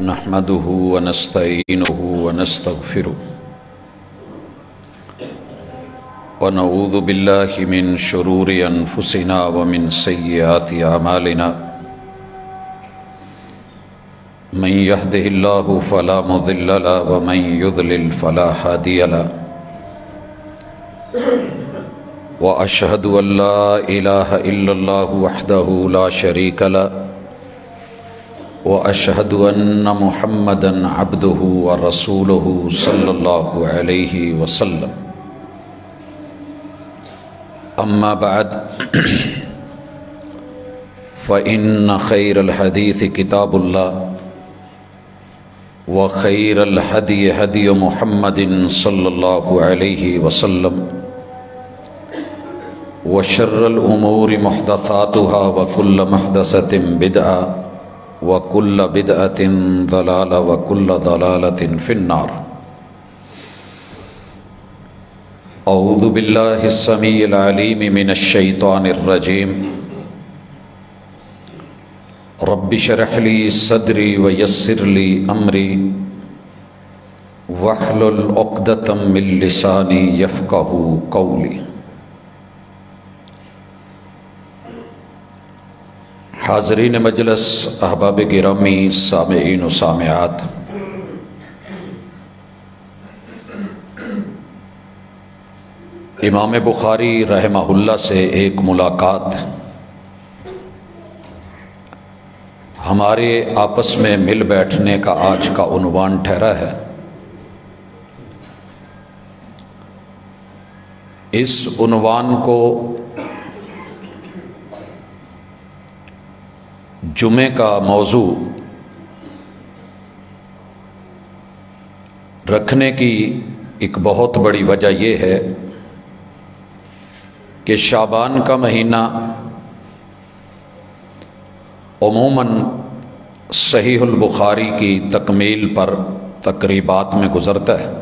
نحمده ونستعينه ونستغفره ونعوذ بالله من شرور أنفسنا ومن سيئات أعمالنا من يهده الله فلا مضل له ومن يضلل فلا هادي له وأشهد أن لا إله إلا الله وحده لا شريك له وأشهد أن محمدًا عبده ورسوله صلى الله عليه وسلم أما بعد فإن خير الحديث كتاب الله وخير الهدي هدي محمد صلى الله عليه وسلم وشر الأمور محدثاتها وكل محدثة بدعة وكل بدعة ضلالة وكل ضلالة في النار أعوذ بالله السميع العليم من الشيطان الرجيم رب اشرح لي صدري ويسر لي أمري واحلل عقدة من لساني يفقهوا قولي حاضرین مجلس، احباب گرامی، سامعین و سامعات، امام بخاری رحمہ اللہ سے ایک ملاقات ہمارے آپس میں مل بیٹھنے کا آج کا عنوان ٹھہرا ہے۔ اس عنوان کو جمعے کا موضوع رکھنے کی ایک بہت بڑی وجہ یہ ہے کہ شعبان کا مہینہ عموماً صحیح البخاری کی تکمیل پر تقریبات میں گزرتا ہے۔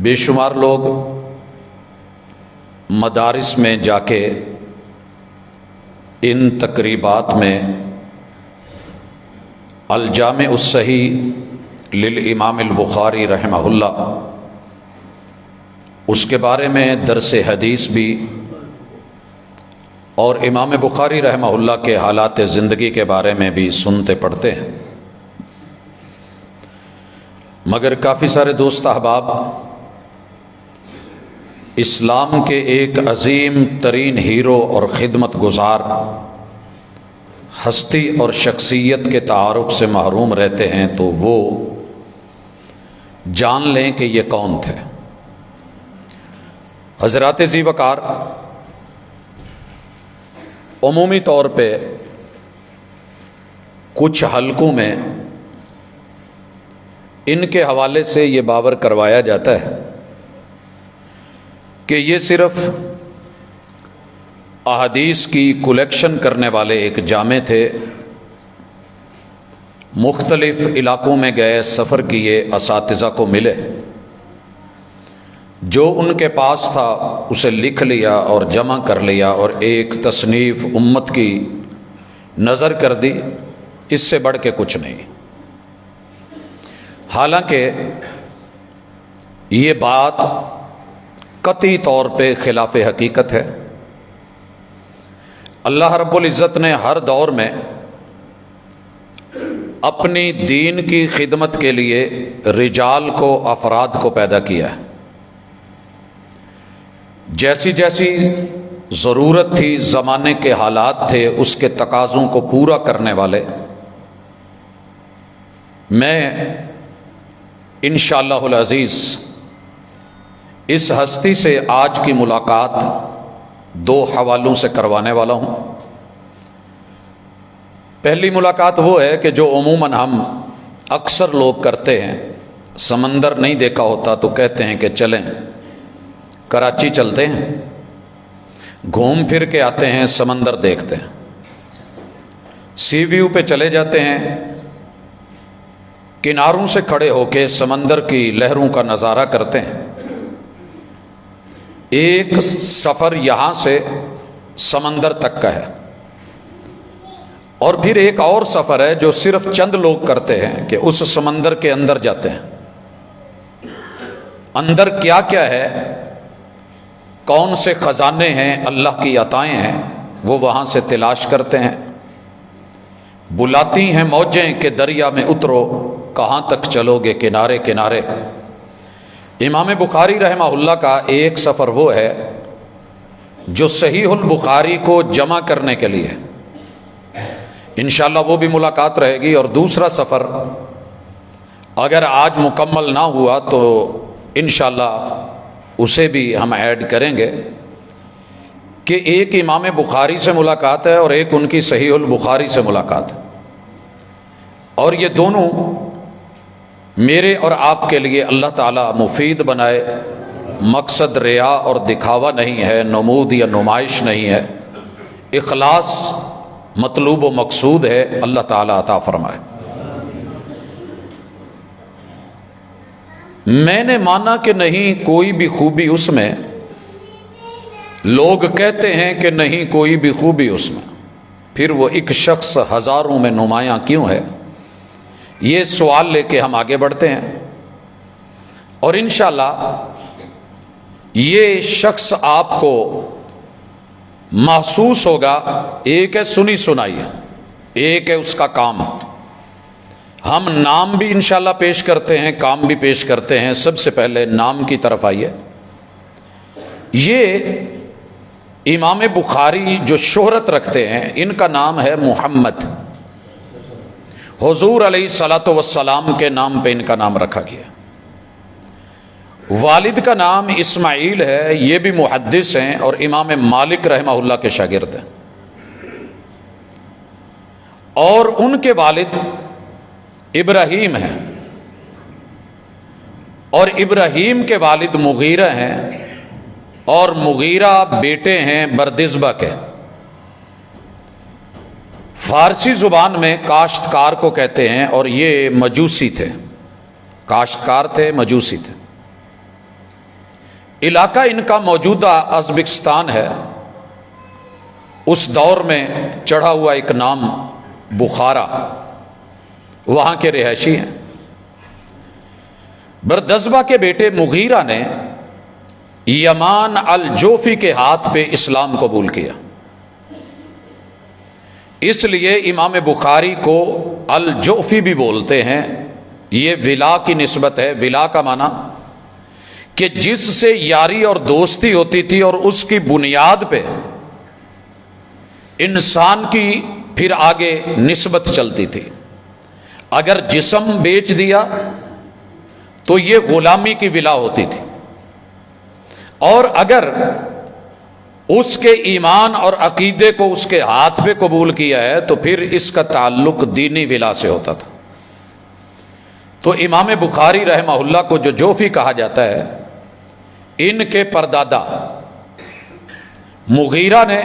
بے شمار لوگ مدارس میں جا کے ان تقریبات میں الجامع الصحیح للامام البخاری رحمہ اللہ اس کے بارے میں درس حدیث بھی اور امام بخاری رحمہ اللہ کے حالات زندگی کے بارے میں بھی سنتے پڑھتے ہیں، مگر کافی سارے دوست احباب اسلام کے ایک عظیم ترین ہیرو اور خدمت گزار ہستی اور شخصیت کے تعارف سے محروم رہتے ہیں، تو وہ جان لیں کہ یہ کون تھے۔ حضرات ذی وقار عمومی طور پہ کچھ حلقوں میں ان کے حوالے سے یہ باور کروایا جاتا ہے کہ یہ صرف احادیث کی کلیکشن کرنے والے ایک جامع تھے، مختلف علاقوں میں گئے، سفر کیے، اساتذہ کو ملے، جو ان کے پاس تھا اسے لکھ لیا اور جمع کر لیا اور ایک تصنیف امت کی نظر کر دی، اس سے بڑھ کے کچھ نہیں۔ حالانکہ یہ بات قطعی طور پہ خلاف حقیقت ہے۔ اللہ رب العزت نے ہر دور میں اپنی دین کی خدمت کے لیے رجال کو، افراد کو پیدا کیا ہے۔ جیسی جیسی ضرورت تھی، زمانے کے حالات تھے، اس کے تقاضوں کو پورا کرنے والے۔ میں انشاءاللہ العزیز اس ہستی سے آج کی ملاقات دو حوالوں سے کروانے والا ہوں۔ پہلی ملاقات وہ ہے کہ جو عموماً ہم اکثر لوگ کرتے ہیں، سمندر نہیں دیکھا ہوتا تو کہتے ہیں کہ چلیں کراچی چلتے ہیں، گھوم پھر کے آتے ہیں، سمندر دیکھتے ہیں، سی ویو پہ چلے جاتے ہیں، کناروں سے کھڑے ہو کے سمندر کی لہروں کا نظارہ کرتے ہیں۔ ایک سفر یہاں سے سمندر تک کا ہے، اور پھر ایک اور سفر ہے جو صرف چند لوگ کرتے ہیں کہ اس سمندر کے اندر جاتے ہیں. اندر کیا کیا ہے، کون سے خزانے ہیں، اللہ کی عطائیں ہیں، وہ وہاں سے تلاش کرتے ہیں. بلاتی ہیں موجیں کہ دریا میں اترو، کہاں تک چلو گے کنارے کنارے. امام بخاری رحمہ اللہ کا ایک سفر وہ ہے جو صحیح البخاری کو جمع کرنے کے لیے، انشاءاللہ وہ بھی ملاقات رہے گی. اور دوسرا سفر اگر آج مکمل نہ ہوا تو انشاءاللہ اسے بھی ہم ایڈ کریں گے کہ ایک امام بخاری سے ملاقات ہے اور ایک ان کی صحیح البخاری سے ملاقات ہے. اور یہ دونوں میرے اور آپ کے لیے اللہ تعالیٰ مفید بنائے. مقصد ریا اور دکھاوا نہیں ہے، نمود یا نمائش نہیں ہے، اخلاص مطلوب و مقصود ہے. اللہ تعالیٰ عطا فرمائے. میں نے مانا کہ نہیں کوئی بھی خوبی اس میں، لوگ کہتے ہیں کہ نہیں کوئی بھی خوبی اس میں، پھر وہ ایک شخص ہزاروں میں نمایاں کیوں ہے؟ یہ سوال لے کے ہم آگے بڑھتے ہیں اور انشاءاللہ یہ شخص آپ کو محسوس ہوگا. ایک ہے سنی سنائی ہے، ایک ہے اس کا کام. ہم نام بھی انشاءاللہ پیش کرتے ہیں، کام بھی پیش کرتے ہیں. سب سے پہلے نام کی طرف آئیے. یہ امام بخاری جو شہرت رکھتے ہیں، ان کا نام ہے محمد. حضور علیہ الصلاۃ والسلام کے نام پہ ان کا نام رکھا گیا. والد کا نام اسماعیل ہے، یہ بھی محدث ہیں اور امام مالک رحمہ اللہ کے شاگرد ہیں. اور ان کے والد ابراہیم ہیں اور ابراہیم کے والد مغیرہ ہیں اور مغیرہ بیٹے ہیں بردزبہ کے. فارسی زبان میں کاشتکار کو کہتے ہیں اور یہ مجوسی تھے، کاشتکار تھے، مجوسی تھے. علاقہ ان کا موجودہ ازبکستان ہے. اس دور میں چڑھا ہوا ایک نام بخارا، وہاں کے رہائشی ہیں. بردزبہ کے بیٹے مغیرہ نے یمان الجوفی کے ہاتھ پہ اسلام قبول کیا. اس لیے امام بخاری کو الجوفی بھی بولتے ہیں. یہ ولا کی نسبت ہے. ولا کا معنی کہ جس سے یاری اور دوستی ہوتی تھی اور اس کی بنیاد پہ انسان کی پھر آگے نسبت چلتی تھی. اگر جسم بیچ دیا تو یہ غلامی کی ولا ہوتی تھی، اور اگر اس کے ایمان اور عقیدے کو اس کے ہاتھ پہ قبول کیا ہے تو پھر اس کا تعلق دینی ولا سے ہوتا تھا. تو امام بخاری رحمہ اللہ کو جو جوفی کہا جاتا ہے، ان کے پردادا مغیرہ نے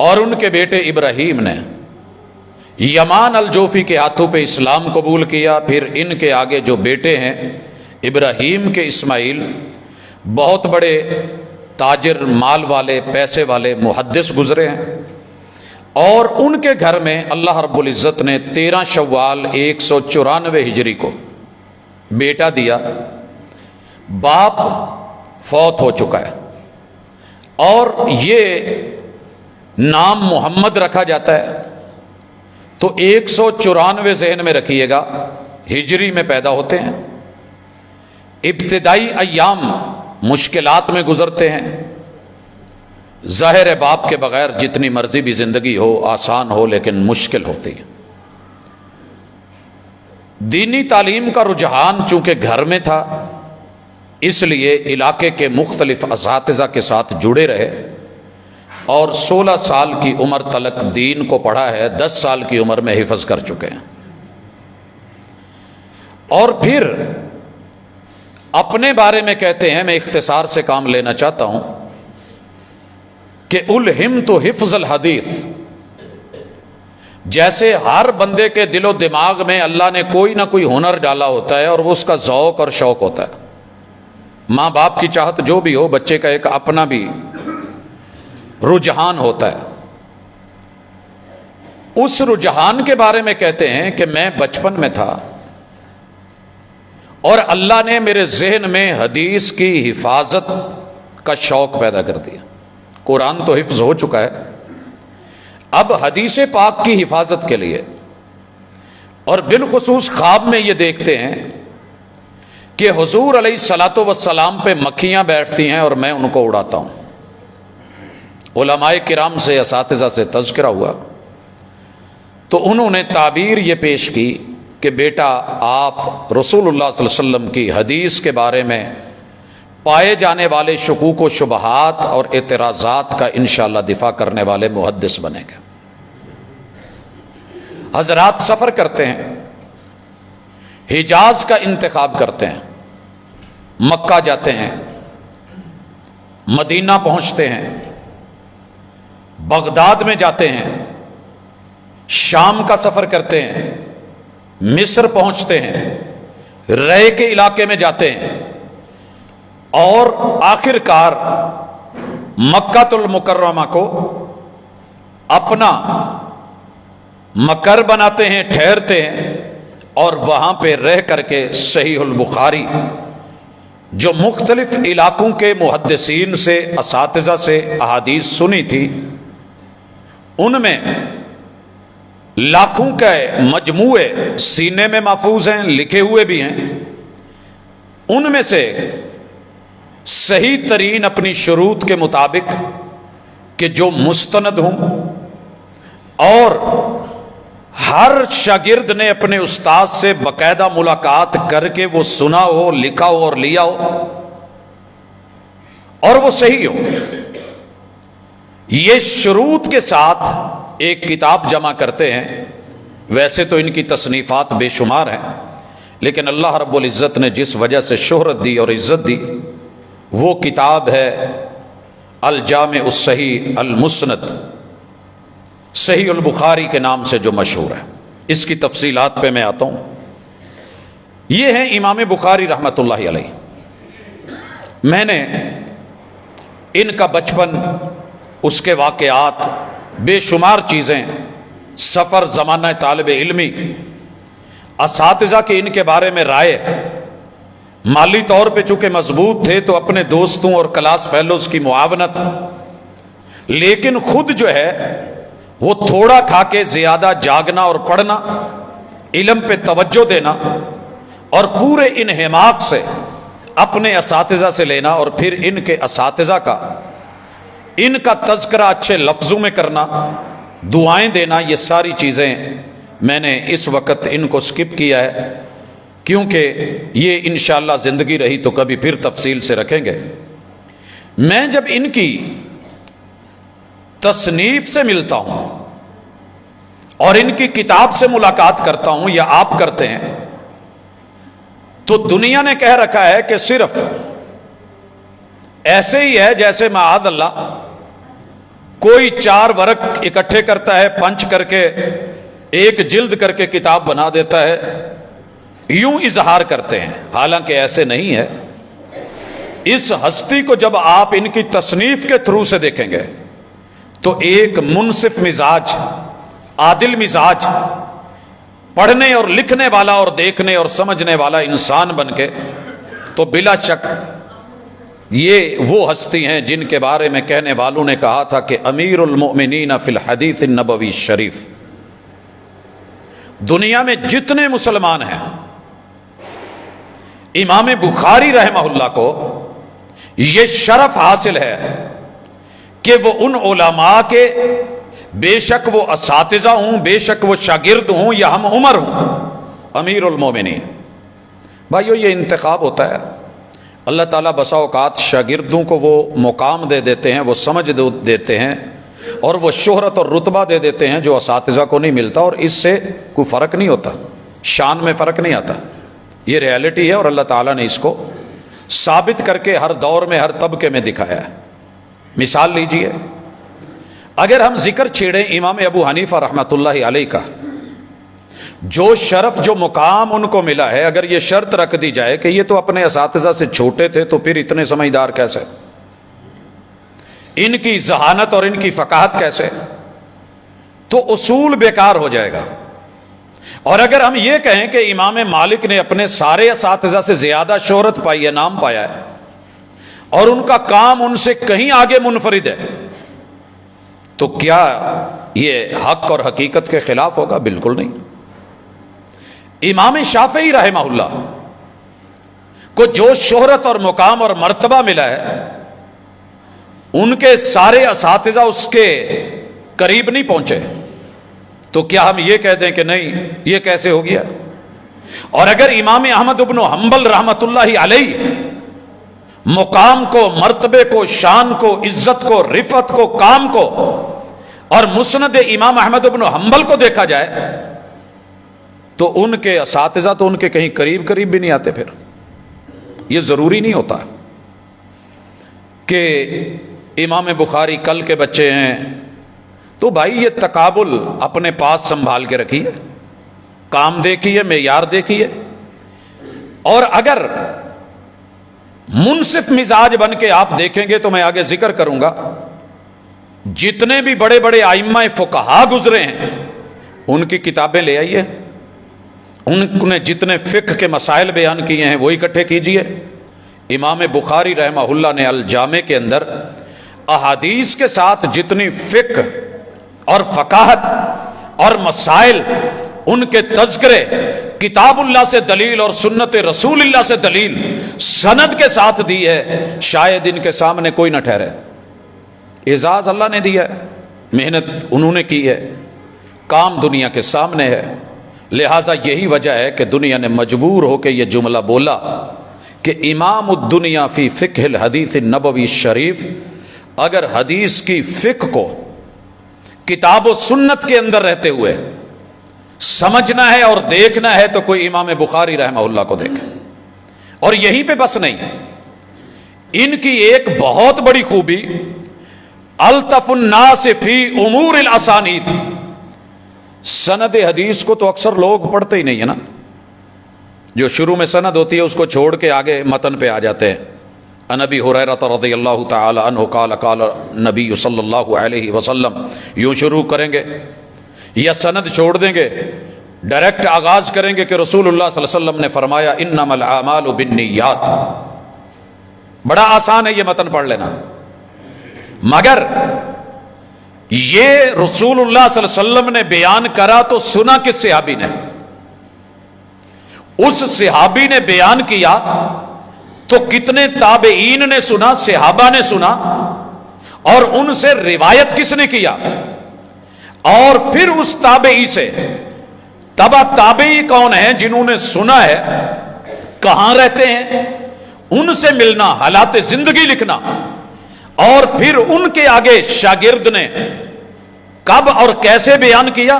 اور ان کے بیٹے ابراہیم نے یمان الجوفی کے ہاتھوں پہ اسلام قبول کیا. پھر ان کے آگے جو بیٹے ہیں ابراہیم کے اسماعیل، بہت بڑے تاجر، مال والے، پیسے والے، محدث گزرے ہیں. اور ان کے گھر میں اللہ رب العزت نے 13 شوال 194 ہجری کو بیٹا دیا. باپ فوت ہو چکا ہے اور یہ نام محمد رکھا جاتا ہے. تو 194 ذہن میں رکھیے گا، ہجری میں پیدا ہوتے ہیں. ابتدائی ایام مشکلات میں گزرتے ہیں. ظاہر ہے باپ کے بغیر جتنی مرضی بھی زندگی ہو، آسان ہو، لیکن مشکل ہوتی ہے. دینی تعلیم کا رجحان چونکہ گھر میں تھا، اس لیے علاقے کے مختلف اساتذہ کے ساتھ جڑے رہے اور 16 سال کی عمر تلک دین کو پڑھا ہے. 10 سال کی عمر میں حفظ کر چکے ہیں. اور پھر اپنے بارے میں کہتے ہیں، میں اختصار سے کام لینا چاہتا ہوں، کہ الہمت حفظ الحدیث. جیسے ہر بندے کے دل و دماغ میں اللہ نے کوئی نہ کوئی ہنر ڈالا ہوتا ہے اور وہ اس کا ذوق اور شوق ہوتا ہے. ماں باپ کی چاہت جو بھی ہو، بچے کا ایک اپنا بھی رجحان ہوتا ہے. اس رجحان کے بارے میں کہتے ہیں کہ میں بچپن میں تھا اور اللہ نے میرے ذہن میں حدیث کی حفاظت کا شوق پیدا کر دیا۔ قرآن تو حفظ ہو چکا ہے، اب حدیث پاک کی حفاظت کے لیے، اور بالخصوص خواب میں یہ دیکھتے ہیں کہ حضور علیہ الصلاۃ والسلام پہ مکھیاں بیٹھتی ہیں اور میں ان کو اڑاتا ہوں۔ علماء کرام سے، اساتذہ سے تذکرہ ہوا تو انہوں نے تعبیر یہ پیش کی کہ بیٹا آپ رسول اللہ صلی اللہ علیہ وسلم کی حدیث کے بارے میں پائے جانے والے شکوک و شبہات اور اعتراضات کا انشاءاللہ دفاع کرنے والے محدث بنیں گے۔ حضرات سفر کرتے ہیں، حجاز کا انتخاب کرتے ہیں، مکہ جاتے ہیں، مدینہ پہنچتے ہیں، بغداد میں جاتے ہیں، شام کا سفر کرتے ہیں، مصر پہنچتے ہیں، رے کے علاقے میں جاتے ہیں، اور آخر کار مکہ المکرمہ کو اپنا مقر بناتے ہیں، ٹھہرتے ہیں، اور وہاں پہ رہ کر کے صحیح البخاری جو مختلف علاقوں کے محدثین سے، اساتذہ سے احادیث سنی تھی، ان میں لاکھوں کے مجموعے سینے میں محفوظ ہیں، لکھے ہوئے بھی ہیں، ان میں سے صحیح ترین اپنی شروط کے مطابق کہ جو مستند ہوں، اور ہر شاگرد نے اپنے استاد سے باقاعدہ ملاقات کر کے وہ سنا ہو، لکھا ہو اور لیا ہو، اور وہ صحیح ہو، یہ شروط کے ساتھ ایک کتاب جمع کرتے ہیں۔ ویسے تو ان کی تصنیفات بے شمار ہیں، لیکن اللہ رب العزت نے جس وجہ سے شہرت دی اور عزت دی، وہ کتاب ہے الجامع الصحیح المسند، صحیح البخاری کے نام سے جو مشہور ہے۔ اس کی تفصیلات پہ میں آتا ہوں۔ یہ ہیں امام بخاری رحمۃ اللہ علیہ۔ میں نے ان کا بچپن، اس کے واقعات، بے شمار چیزیں، سفر، زمانہ طالب علمی، اساتذہ کی ان کے بارے میں رائے، مالی طور پہ چونکہ مضبوط تھے تو اپنے دوستوں اور کلاس فیلوز کی معاونت، لیکن خود جو ہے وہ تھوڑا کھا کے زیادہ جاگنا اور پڑھنا، علم پہ توجہ دینا، اور پورے انہماک سے اپنے اساتذہ سے لینا، اور پھر ان کے اساتذہ کا، ان کا تذکرہ اچھے لفظوں میں کرنا، دعائیں دینا، یہ ساری چیزیں میں نے اس وقت ان کو سکپ کیا ہے، کیونکہ یہ انشاءاللہ زندگی رہی تو کبھی پھر تفصیل سے رکھیں گے۔ میں جب ان کی تصنیف سے ملتا ہوں اور ان کی کتاب سے ملاقات کرتا ہوں، یا آپ کرتے ہیں، تو دنیا نے کہہ رکھا ہے کہ صرف ایسے ہی ہے جیسے معاذ اللہ کوئی 4 ورق اکٹھے کرتا ہے، پنچ کر کے ایک جلد کر کے کتاب بنا دیتا ہے، یوں اظہار کرتے ہیں، حالانکہ ایسے نہیں ہے۔ اس ہستی کو جب آپ ان کی تصنیف کے تھرو سے دیکھیں گے تو ایک منصف مزاج، عادل مزاج، پڑھنے اور لکھنے والا اور دیکھنے اور سمجھنے والا انسان بن کے، تو بلا شک یہ وہ ہستی ہیں جن کے بارے میں کہنے والوں نے کہا تھا کہ امیر المؤمنین فی الحدیث النبوی شریف۔ دنیا میں جتنے مسلمان ہیں، امام بخاری رحمہ اللہ کو یہ شرف حاصل ہے کہ وہ ان علماء کے، بے شک وہ اساتذہ ہوں، بے شک وہ شاگرد ہوں یا ہم عمر ہوں، امیر المومنین۔ بھائیو، یہ انتخاب ہوتا ہے، اللہ تعالیٰ بسا اوقات شاگردوں کو وہ مقام دے دیتے ہیں، وہ سمجھ دیتے ہیں، اور وہ شہرت اور رتبہ دے دیتے ہیں جو اساتذہ کو نہیں ملتا، اور اس سے کوئی فرق نہیں ہوتا، شان میں فرق نہیں آتا۔ یہ ریالٹی ہے، اور اللہ تعالیٰ نے اس کو ثابت کر کے ہر دور میں، ہر طبقے میں دکھایا ہے۔ مثال لیجئے، اگر ہم ذکر چھیڑیں امام ابو حنیفہ رحمۃ اللہ علیہ کا، جو شرف، جو مقام ان کو ملا ہے، اگر یہ شرط رکھ دی جائے کہ یہ تو اپنے اساتذہ سے چھوٹے تھے تو پھر اتنے سمجھدار کیسے، ان کی ذہانت اور ان کی فقاہت کیسے، تو اصول بیکار ہو جائے گا۔ اور اگر ہم یہ کہیں کہ امام مالک نے اپنے سارے اساتذہ سے زیادہ شہرت پائی ہے، نام پایا ہے، اور ان کا کام ان سے کہیں آگے منفرد ہے، تو کیا یہ حق اور حقیقت کے خلاف ہوگا؟ بالکل نہیں۔ امام شافعی رحمہ اللہ کو جو شہرت اور مقام اور مرتبہ ملا ہے، ان کے سارے اساتذہ اس کے قریب نہیں پہنچے، تو کیا ہم یہ کہہ دیں کہ نہیں یہ کیسے ہو گیا؟ اور اگر امام احمد بن حنبل رحمۃ اللہ علیہ مقام کو، مرتبے کو، شان کو، عزت کو، رفعت کو، کام کو، اور مسند امام احمد بن حنبل کو دیکھا جائے تو ان کے اساتذہ تو ان کے کہیں قریب بھی نہیں آتے۔ پھر یہ ضروری نہیں ہوتا کہ امام بخاری کل کے بچے ہیں، تو بھائی یہ تقابل اپنے پاس سنبھال کے رکھیے، کام دیکھیے، معیار دیکھیے۔ اور اگر منصف مزاج بن کے آپ دیکھیں گے تو میں آگے ذکر کروں گا، جتنے بھی بڑے بڑے ائمہ فقہا گزرے ہیں ان کی کتابیں لے آئیے، ان نے جتنے فقہ کے مسائل بیان کیے ہیں وہ اکٹھے کیجئے۔ امام بخاری رحمہ اللہ نے الجامع کے اندر احادیث کے ساتھ جتنی فقہ اور فقاہت اور مسائل، ان کے تذکرے، کتاب اللہ سے دلیل اور سنت رسول اللہ سے دلیل سند کے ساتھ دی ہے، شاید ان کے سامنے کوئی نہ ٹھہرے۔ اعزاز اللہ نے دیا ہے، محنت انہوں نے کی ہے، کام دنیا کے سامنے ہے۔ لہٰذا یہی وجہ ہے کہ دنیا نے مجبور ہو کے یہ جملہ بولا کہ امام الدنیا فی فقہ الحدیث النبوی شریف، اگر حدیث کی فقہ کو کتاب و سنت کے اندر رہتے ہوئے سمجھنا ہے اور دیکھنا ہے تو کوئی امام بخاری رحمہ اللہ کو دیکھے۔ اور یہیں پہ بس نہیں، ان کی ایک بہت بڑی خوبی الطف الناس فی امور الاسانید، سند حدیث کو تو اکثر لوگ پڑھتے ہی نہیں ہے نا، جو شروع میں سند ہوتی ہے اس کو چھوڑ کے آگے متن پہ آ جاتے ہیں۔ عن ابی ہریرہ رضی اللہ تعالی عنہ قال قال نبی صلی اللہ علیہ وسلم، یوں شروع کریں گے یا سند چھوڑ دیں گے، ڈائریکٹ آغاز کریں گے کہ رسول اللہ صلی اللہ علیہ وسلم نے فرمایا انما الاعمال بالنیات۔ بڑا آسان ہے یہ متن پڑھ لینا، مگر یہ رسول اللہ صلی اللہ علیہ وسلم نے بیان کرا تو سنا کس صحابی نے؟ اس صحابی نے بیان کیا تو کتنے تابعین نے سنا، صحابہ نے سنا، اور ان سے روایت کس نے کیا؟ اور پھر اس تابعی سے تبع تابعی کون ہیں جنہوں نے سنا ہے، کہاں رہتے ہیں، ان سے ملنا، حالات زندگی لکھنا، اور پھر ان کے آگے شاگرد نے کب اور کیسے بیان کیا،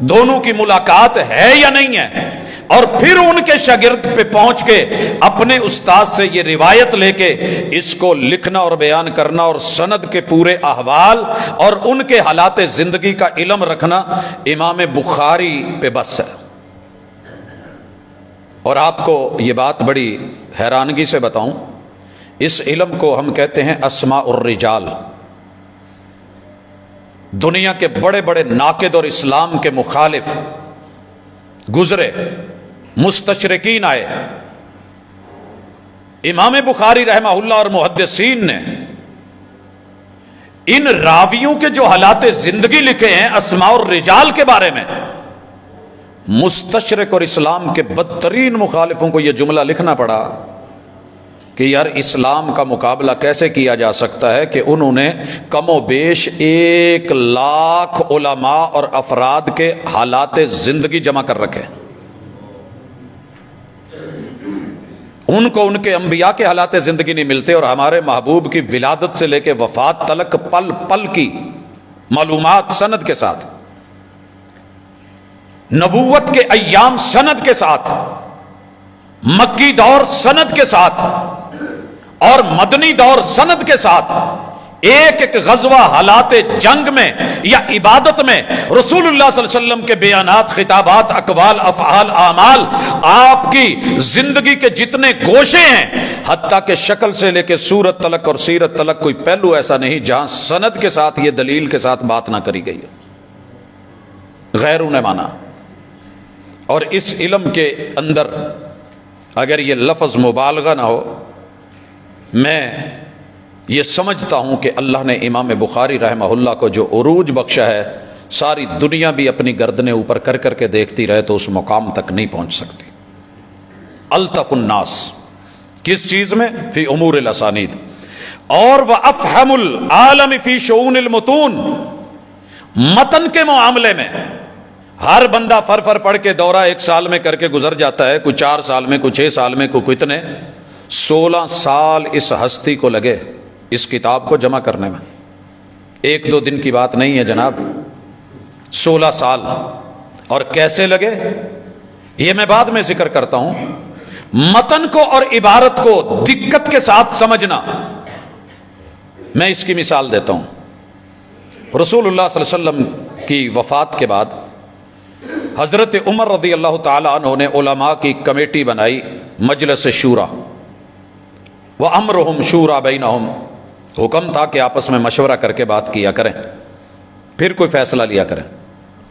دونوں کی ملاقات ہے یا نہیں ہے، اور پھر ان کے شاگرد پہ پہنچ کے اپنے استاد سے یہ روایت لے کے اس کو لکھنا اور بیان کرنا، اور سند کے پورے احوال اور ان کے حالات زندگی کا علم رکھنا امام بخاری پہ بس ہے۔ اور آپ کو یہ بات بڑی حیرانگی سے بتاؤں، اس علم کو ہم کہتے ہیں اسماء الرجال۔ دنیا کے بڑے بڑے ناقد اور اسلام کے مخالف گزرے، مستشرقین آئے، امام بخاری رحمہ اللہ اور محدثین نے ان راویوں کے جو حالات زندگی لکھے ہیں اسماء الرجال کے بارے میں، مستشرق اور اسلام کے بدترین مخالفوں کو یہ جملہ لکھنا پڑا کہ یار اسلام کا مقابلہ کیسے کیا جا سکتا ہے کہ انہوں نے کم و بیش 1,00,000 علماء اور افراد کے حالات زندگی جمع کر رکھے، ان کو ان کے انبیاء کے حالات زندگی نہیں ملتے، اور ہمارے محبوب کی ولادت سے لے کے وفات تلک پل پل کی معلومات سند کے ساتھ، نبوت کے ایام سند کے ساتھ، مکی دور سند کے ساتھ، اور مدنی دور سند کے ساتھ، ایک ایک غزوہ، حالات جنگ میں یا عبادت میں رسول اللہ صلی اللہ علیہ وسلم کے بیانات، خطابات، اقوال، افعال، اعمال، آپ کی زندگی کے جتنے گوشے ہیں، حتیٰ کہ شکل سے لے کے صورت تلک اور سیرت تلک کوئی پہلو ایسا نہیں جہاں سند کے ساتھ یہ دلیل کے ساتھ بات نہ کری گئی ہے۔ غیروں نے مانا. اور اس علم کے اندر اگر یہ لفظ مبالغہ نہ ہو، میں یہ سمجھتا ہوں کہ اللہ نے امام بخاری رحمہ اللہ کو جو عروج بخشا ہے، ساری دنیا بھی اپنی گردنیں اوپر کر کر کے دیکھتی رہے تو اس مقام تک نہیں پہنچ سکتی. الطف الناس کس چیز میں؟ فی امور الاسانید. اور وافہم العالم فی شؤون المتون، متن کے معاملے میں ہر بندہ فر پڑھ کے دورہ 1 سال میں کر کے گزر جاتا ہے، کوئی 4 سال میں، کوئی 6 سال میں، کوئی کتنے. 16 سال اس ہستی کو لگے اس کتاب کو جمع کرنے میں. 1-2 دن کی بات نہیں ہے جناب، 16 سال. اور کیسے لگے یہ میں بعد میں ذکر کرتا ہوں. متن کو اور عبارت کو دقت کے ساتھ سمجھنا، میں اس کی مثال دیتا ہوں. رسول اللہ صلی اللہ علیہ وسلم کی وفات کے بعد حضرت عمر رضی اللہ تعالی عنہ نے علماء کی کمیٹی بنائی، مجلس شورا. وَأَمْرُهُمْ شُورَى بَيْنَهُمْ، حکم تھا کہ آپس میں مشورہ کر کے بات کیا کریں، پھر کوئی فیصلہ لیا کریں.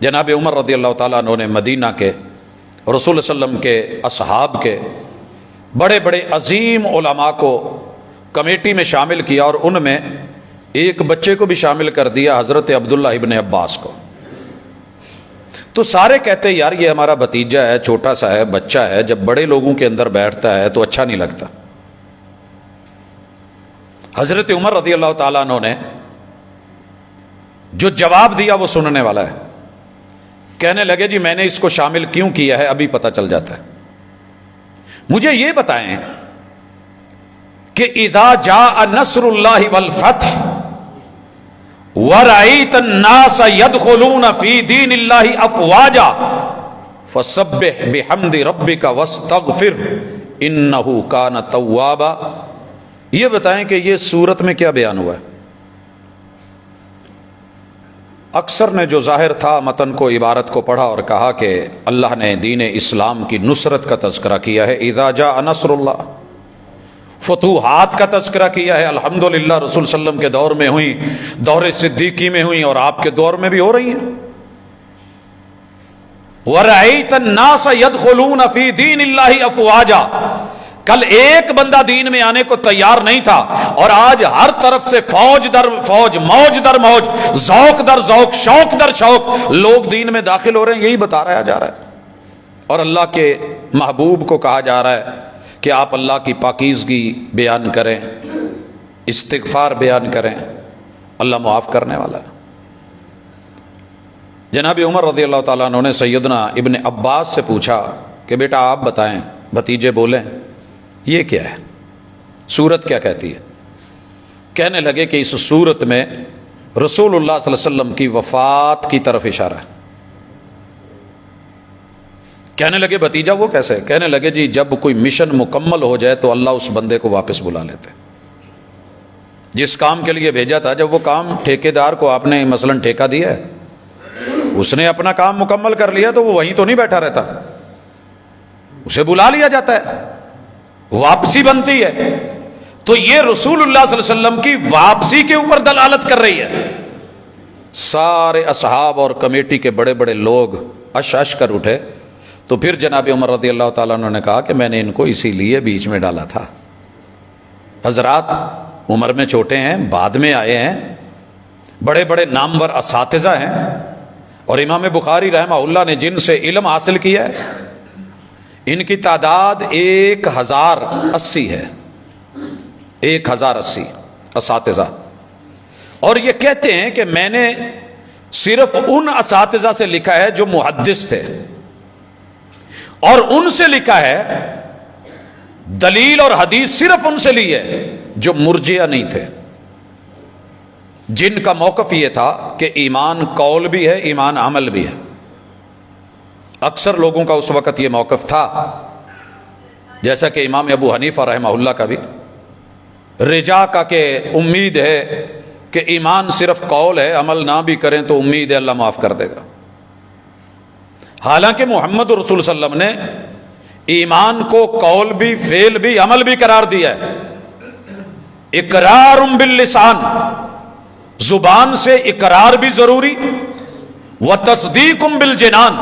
جناب عمر رضی اللہ تعالیٰ عنہ نے مدینہ کے رسول اللہ علیہ وسلم کے اصحاب کے بڑے بڑے عظیم علماء کو کمیٹی میں شامل کیا، اور ان میں ایک بچے کو بھی شامل کر دیا، حضرت عبداللہ ابن عباس کو. تو سارے کہتے یار یہ ہمارا بھتیجا ہے، چھوٹا سا ہے، بچہ ہے، جب بڑے لوگوں کے اندر بیٹھتا ہے تو اچھا نہیں لگتا. حضرت عمر رضی اللہ تعالیٰ عنہ نے جو جواب دیا وہ سننے والا ہے. کہنے لگے جی میں نے اس کو شامل کیوں کیا ہے ابھی پتہ چل جاتا ہے. مجھے یہ بتائیں کہ اذا جاء نصر اللہ والفتح وَرَأَيْتَ النَّاسَ يَدْخُلُونَ فِي دِينِ اللَّهِ أَفْوَاجًا فَسَبِّحْ بِحَمْدِ رَبِّكَ وَاسْتَغْفِرْ إِنَّهُ كَانَ تَوَّابًا. یہ بتائیں کہ یہ سورت میں کیا بیان ہوا ہے؟ اکثر نے جو ظاہر تھا متن کو، عبارت کو پڑھا اور کہا کہ اللہ نے دین اسلام کی نصرت کا تذکرہ کیا ہے، اذا جاء نصر اللہ، فتوحات کا تذکرہ کیا ہے. الحمدللہ رسول صلی اللہ علیہ وسلم کے دور میں ہوئی، دور صدیقی میں ہوئی، اور آپ کے دور میں بھی ہو رہی ہیں. وَرَأَيْتَ النَّاسَ يَدْخُلُونَ فِي دِينِ اللَّهِ أَفْوَاجًا. کل ایک بندہ دین میں آنے کو تیار نہیں تھا، اور آج ہر طرف سے فوج در فوج، موج در موج، ذوق در ذوق، شوق در شوق لوگ دین میں داخل ہو رہے ہیں. یہی بتایا جا رہا ہے. اور اللہ کے محبوب کو کہا جا رہا ہے کہ آپ اللہ کی پاکیزگی بیان کریں، استغفار بیان کریں، اللہ معاف کرنے والا ہے. جناب عمر رضی اللہ تعالیٰ عنہ نے سیدنا ابن عباس سے پوچھا کہ بیٹا آپ بتائیں، بھتیجے بولیں یہ کیا ہے، سورت کیا کہتی ہے؟ کہنے لگے کہ اس سورت میں رسول اللہ صلی اللہ علیہ وسلم کی وفات کی طرف اشارہ ہے. کہنے لگے بھتیجا وہ کیسے؟ کہنے لگے جی جب کوئی مشن مکمل ہو جائے تو اللہ اس بندے کو واپس بلا لیتے. جس کام کے لیے بھیجا تھا، جب وہ کام ٹھیکیدار کو آپ نے مثلا ٹھیکہ دیا ہے، اس نے اپنا کام مکمل کر لیا تو وہ وہیں تو نہیں بیٹھا رہتا، اسے بلا لیا جاتا ہے، واپسی بنتی ہے. تو یہ رسول اللہ صلی اللہ علیہ وسلم کی واپسی کے اوپر دلالت کر رہی ہے. سارے اصحاب اور کمیٹی کے بڑے بڑے لوگ اش کر اٹھے. تو پھر جناب عمر رضی اللہ تعالیٰ عنہ نے کہا کہ میں نے ان کو اسی لیے بیچ میں ڈالا تھا. حضرات عمر میں چھوٹے ہیں، بعد میں آئے ہیں، بڑے بڑے نامور اساتذہ ہیں، اور امام بخاری رحمہ اللہ نے جن سے علم حاصل کیا ہے ان کی تعداد 1080 ہے. 1080 اساتذہ. اور یہ کہتے ہیں کہ میں نے صرف ان اساتذہ سے لکھا ہے جو محدث تھے، اور ان سے لکھا ہے دلیل اور حدیث صرف ان سے لی ہے جو مرجئہ نہیں تھے، جن کا موقف یہ تھا کہ ایمان قول بھی ہے، ایمان عمل بھی ہے. اکثر لوگوں کا اس وقت یہ موقف تھا، جیسا کہ امام ابو حنیفہ رحمہ اللہ کا بھی، رجا کا کہ امید ہے کہ ایمان صرف قول ہے، عمل نہ بھی کریں تو امید ہے اللہ معاف کر دے گا. حالانکہ محمد رسول صلی اللہ علیہ وسلم نے ایمان کو قول بھی، فعل بھی، عمل بھی قرار دیا ہے. اقرار باللسان، زبان سے اقرار بھی ضروری وتصدیق بالجنان،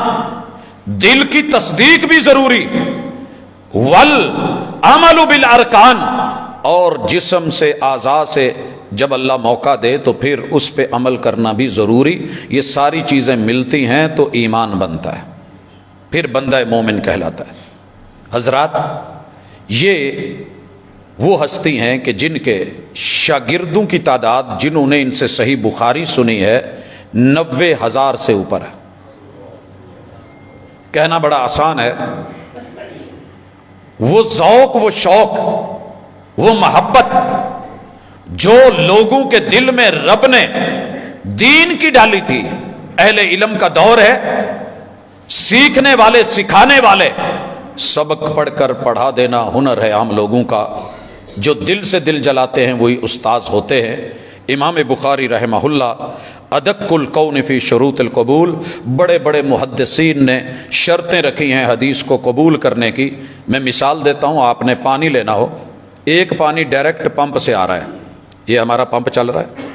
دل کی تصدیق بھی ضروری، والعمل بالارکان، اور جسم سے اعضاء سے جب اللہ موقع دے تو پھر اس پہ عمل کرنا بھی ضروری۔ یہ ساری چیزیں ملتی ہیں تو ایمان بنتا ہے، پھر بندہ مومن کہلاتا ہے۔ حضرات، یہ وہ ہستی ہیں کہ جن کے شاگردوں کی تعداد جنہوں نے ان سے صحیح بخاری سنی ہے 90,000 سے اوپر ہے۔ کہنا بڑا آسان ہے، وہ ذوق، وہ شوق، وہ محبت جو لوگوں کے دل میں رب نے دین کی ڈالی تھی۔ اہل علم کا دور ہے، سیکھنے والے، سکھانے والے، سبق پڑھ کر پڑھا دینا ہنر ہے عام لوگوں کا۔ جو دل سے دل جلاتے ہیں وہی استاذ ہوتے ہیں۔ امام بخاری رحمہ اللہ ادق القون فی شروط القبول، بڑے بڑے محدثین نے شرطیں رکھی ہیں حدیث کو قبول کرنے کی۔ میں مثال دیتا ہوں، آپ نے پانی لینا ہو، ایک پانی ڈائریکٹ پمپ سے آ رہا ہے، یہ ہمارا پمپ چل رہا ہے،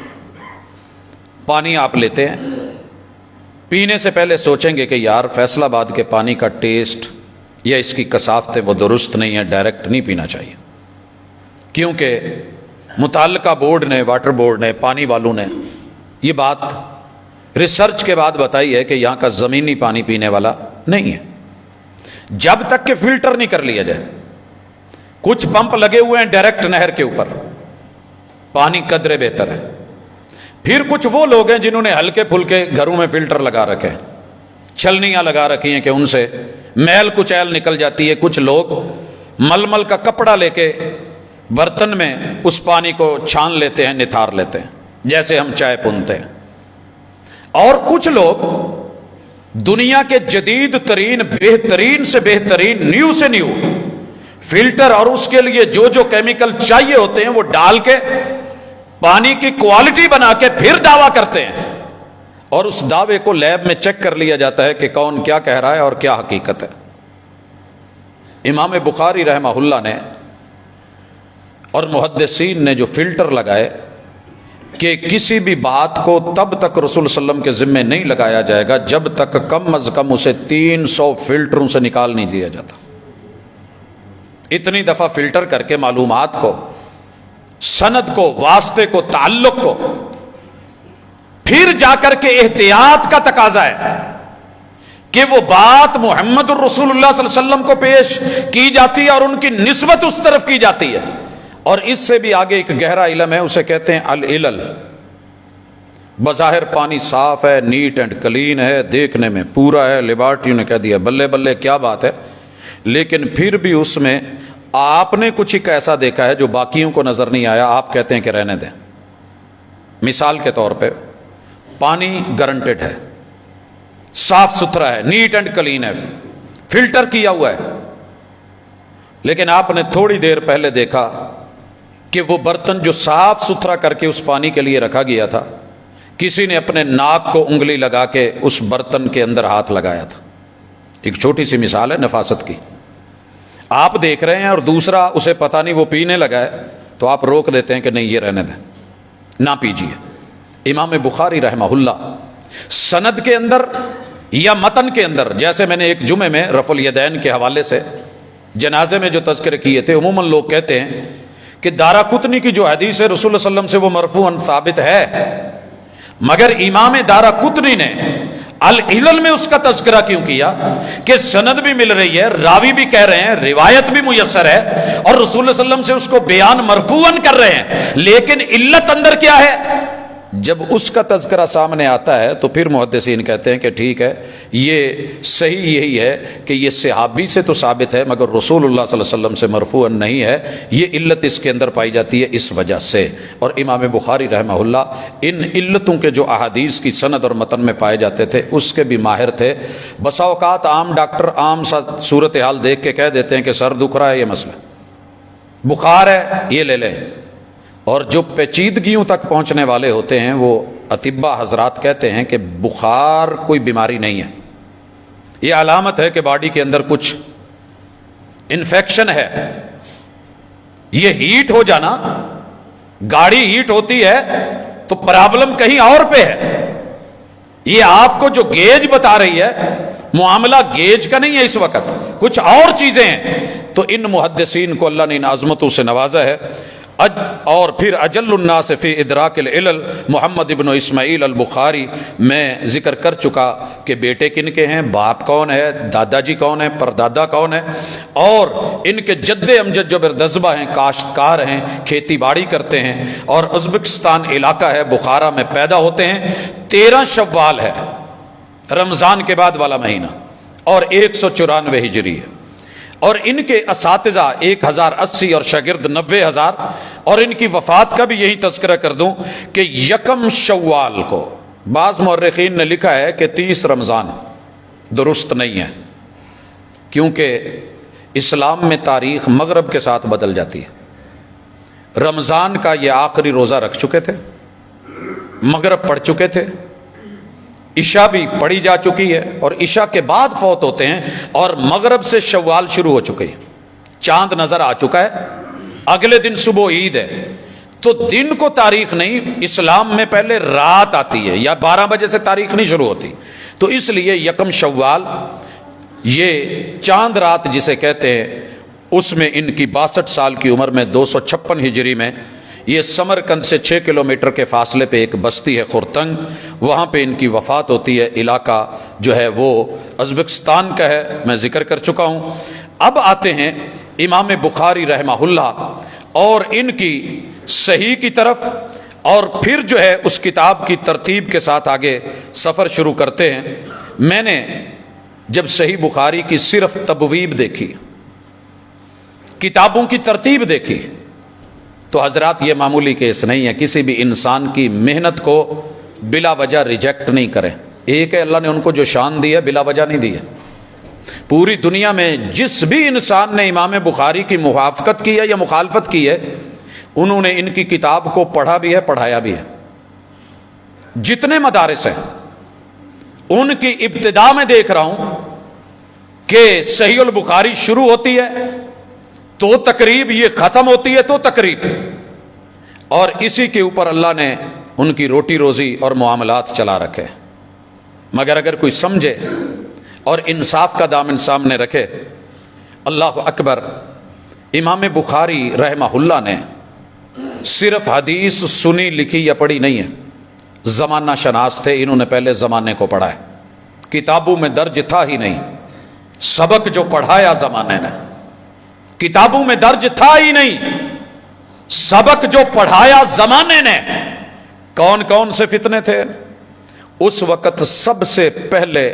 پانی آپ لیتے ہیں، پینے سے پہلے سوچیں گے کہ یار فیصل آباد کے پانی کا ٹیسٹ یا اس کی کثافت وہ درست نہیں ہے، ڈائریکٹ نہیں پینا چاہیے، کیونکہ متعلقہ بورڈ نے، واٹر بورڈ نے، پانی والوں نے یہ بات ریسرچ کے بعد بتائی ہے کہ یہاں کا زمینی پانی پینے والا نہیں ہے جب تک کہ فلٹر نہیں کر لیا جائے۔ کچھ پمپ لگے ہوئے ہیں ڈائریکٹ نہر کے اوپر، پانی قدرے بہتر ہے۔ پھر کچھ وہ لوگ ہیں جنہوں نے ہلکے پھلکے گھروں میں فلٹر لگا رکھے ہیں، چھلنیاں لگا رکھی ہیں کہ ان سے میل کچیل نکل جاتی ہے۔ کچھ لوگ ململ کا کپڑا لے کے برتن میں اس پانی کو چھان لیتے ہیں، نتھار لیتے ہیں جیسے ہم چائے پونتے ہیں۔ اور کچھ لوگ دنیا کے جدید ترین، بہترین سے بہترین، نیو سے نیو فلٹر اور اس کے لیے جو جو کیمیکل چاہیے ہوتے ہیں وہ ڈال کے پانی کی کوالٹی بنا کے پھر دعویٰ کرتے ہیں، اور اس دعوے کو لیب میں چیک کر لیا جاتا ہے کہ کون کیا کہہ رہا ہے اور کیا حقیقت ہے۔ امام بخاری رحمہ اللہ نے اور محدثین نے جو فلٹر لگائے کہ کسی بھی بات کو تب تک رسول صلی اللہ علیہ وسلم کے ذمے نہیں لگایا جائے گا جب تک کم از کم اسے 300 فلٹروں سے نکال نہیں دیا جاتا۔ اتنی دفعہ فلٹر کر کے معلومات کو، سند کو، واسطے کو، تعلق کو، پھر جا کر کے احتیاط کا تقاضا ہے کہ وہ بات محمد الرسول اللہ صلی اللہ علیہ وسلم کو پیش کی جاتی ہے اور ان کی نسبت اس طرف کی جاتی ہے۔ اور اس سے بھی آگے ایک گہرا علم ہے، اسے کہتے ہیں العلل۔ بظاہر پانی صاف ہے، نیٹ اینڈ کلین ہے، دیکھنے میں پورا ہے، لیبارٹریوں نے کہہ دیا بلے بلے کیا بات ہے، لیکن پھر بھی اس میں آپ نے کچھ ایک ایسا دیکھا ہے جو باقیوں کو نظر نہیں آیا، آپ کہتے ہیں کہ رہنے دیں۔ مثال کے طور پہ پانی گارنٹیڈ ہے، صاف ستھرا ہے، نیٹ اینڈ کلین ہے، فلٹر کیا ہوا ہے، لیکن آپ نے تھوڑی دیر پہلے دیکھا کہ وہ برتن جو صاف ستھرا کر کے اس پانی کے لیے رکھا گیا تھا، کسی نے اپنے ناک کو انگلی لگا کے اس برتن کے اندر ہاتھ لگایا تھا۔ ایک چھوٹی سی مثال ہے نفاست کی، آپ دیکھ رہے ہیں اور دوسرا اسے پتہ نہیں وہ پینے لگا ہے تو آپ روک دیتے ہیں کہ نہیں یہ رہنے دیں، نہ پیجیے۔ امام بخاری رحمہ اللہ سند کے اندر یا متن کے اندر، جیسے میں نے ایک جمعے میں رفع الیدین کے حوالے سے جنازے میں جو تذکرے کیے تھے، عموماً لوگ کہتے ہیں کہ دارقطنی کی جو حدیث ہے رسول اللہ صلی اللہ علیہ وسلم سے وہ مرفوعاً ثابت ہے، مگر امام دارقطنی نے العلل میں اس کا تذکرہ کیوں کیا کہ سند بھی مل رہی ہے، راوی بھی کہہ رہے ہیں، روایت بھی میسر ہے، اور رسول اللہ صلی اللہ علیہ وسلم سے اس کو بیان مرفوعاً کر رہے ہیں، لیکن علت اندر کیا ہے؟ جب اس کا تذکرہ سامنے آتا ہے تو پھر محدثین کہتے ہیں کہ ٹھیک ہے، یہ صحیح یہی ہے کہ یہ صحابی سے تو ثابت ہے مگر رسول اللہ صلی اللہ علیہ وسلم سے مرفوعاً نہیں ہے، یہ علت اس کے اندر پائی جاتی ہے اس وجہ سے۔ اور امام بخاری رحمہ اللہ ان علتوں کے جو احادیث کی سند اور متن میں پائے جاتے تھے اس کے بھی ماہر تھے۔ بسا اوقات عام ڈاکٹر عام سا صورتحال دیکھ کے کہہ دیتے ہیں کہ سر دکھ رہا ہے، یہ مسئلہ بخار ہے، یہ لے لیں، اور جو پیچیدگیوں تک پہنچنے والے ہوتے ہیں وہ اطباء حضرات کہتے ہیں کہ بخار کوئی بیماری نہیں ہے، یہ علامت ہے کہ باڈی کے اندر کچھ انفیکشن ہے۔ یہ ہیٹ ہو جانا، گاڑی ہیٹ ہوتی ہے تو پرابلم کہیں اور پہ ہے، یہ آپ کو جو گیج بتا رہی ہے معاملہ گیج کا نہیں ہے، اس وقت کچھ اور چیزیں ہیں۔ تو ان محدثین کو اللہ نے ان عظمتوں سے نوازا ہے۔ اور پھر اجل الناس فی ادراک العلل محمد ابن اسماعیل البخاری، میں ذکر کر چکا کہ بیٹے کن کے ہیں، باپ کون ہے، دادا جی کون ہے، پردادا کون ہے، اور ان کے جد امجد جو بردزبہ ہیں، کاشتکار ہیں، کھیتی باڑی کرتے ہیں، اور ازبکستان علاقہ ہے، بخارا میں پیدا ہوتے ہیں۔ 13 شوال ہے رمضان کے بعد والا مہینہ، اور 194 ہجری ہے، اور ان کے اساتذہ 1080 اور شاگرد 90,000، اور ان کی وفات کا بھی یہی تذکرہ کر دوں کہ 1 شوال کو، بعض مورخین نے لکھا ہے کہ 30 رمضان، درست نہیں ہے، کیونکہ اسلام میں تاریخ مغرب کے ساتھ بدل جاتی ہے۔ رمضان کا یہ آخری روزہ رکھ چکے تھے، مغرب پڑھ چکے تھے، عشاء بھی پڑھی جا چکی ہے، اور عشاء کے بعد فوت ہوتے ہیں، اور مغرب سے شوال شروع ہو چکے ہیں، چاند نظر آ چکا ہے، اگلے دن صبح عید ہے، تو دن کو تاریخ نہیں، اسلام میں پہلے رات آتی ہے، یا 12 بجے سے تاریخ نہیں شروع ہوتی، تو اس لیے 1 شوال یہ چاند رات جسے کہتے ہیں، اس میں ان کی 62 سال کی عمر میں 256 ہجری میں، یہ سمرقند سے 6 کلومیٹر کے فاصلے پہ ایک بستی ہے خرتنگ، وہاں پہ ان کی وفات ہوتی ہے۔ علاقہ جو ہے وہ ازبکستان کا ہے، میں ذکر کر چکا ہوں۔ اب آتے ہیں امام بخاری رحمہ اللہ اور ان کی صحیح کی طرف، اور پھر جو ہے اس کتاب کی ترتیب کے ساتھ آگے سفر شروع کرتے ہیں۔ میں نے جب صحیح بخاری کی صرف تبویب دیکھی، کتابوں کی ترتیب دیکھی، تو حضرات یہ معمولی کیس نہیں ہے، کسی بھی انسان کی محنت کو بلا وجہ ریجیکٹ نہیں کریں۔ ایک ہے اللہ نے ان کو جو شان دی ہے بلا وجہ نہیں دی ہے۔ پوری دنیا میں جس بھی انسان نے امام بخاری کی موافقت کی ہے یا مخالفت کی ہے، انہوں نے ان کی کتاب کو پڑھا بھی ہے، پڑھایا بھی ہے۔ جتنے مدارس ہیں ان کی ابتدا میں دیکھ رہا ہوں کہ صحیح البخاری شروع ہوتی ہے تو تقریب، یہ ختم ہوتی ہے تو تقریب، اور اسی کے اوپر اللہ نے ان کی روٹی روزی اور معاملات چلا رکھے۔ مگر اگر کوئی سمجھے اور انصاف کا دامن سامنے رکھے، اللہ اکبر، امام بخاری رحمہ اللہ نے صرف حدیث سنی لکھی یا پڑھی نہیں ہے، زمانہ شناس تھے، انہوں نے پہلے زمانے کو پڑھا ہے، کتابوں میں درج تھا ہی نہیں، سبق جو پڑھایا زمانے نے کتابوں میں درج تھا ہی نہیں، سبق جو پڑھایا زمانے نے۔ کون کون سے فتنے تھے اس وقت؟ سب سے پہلے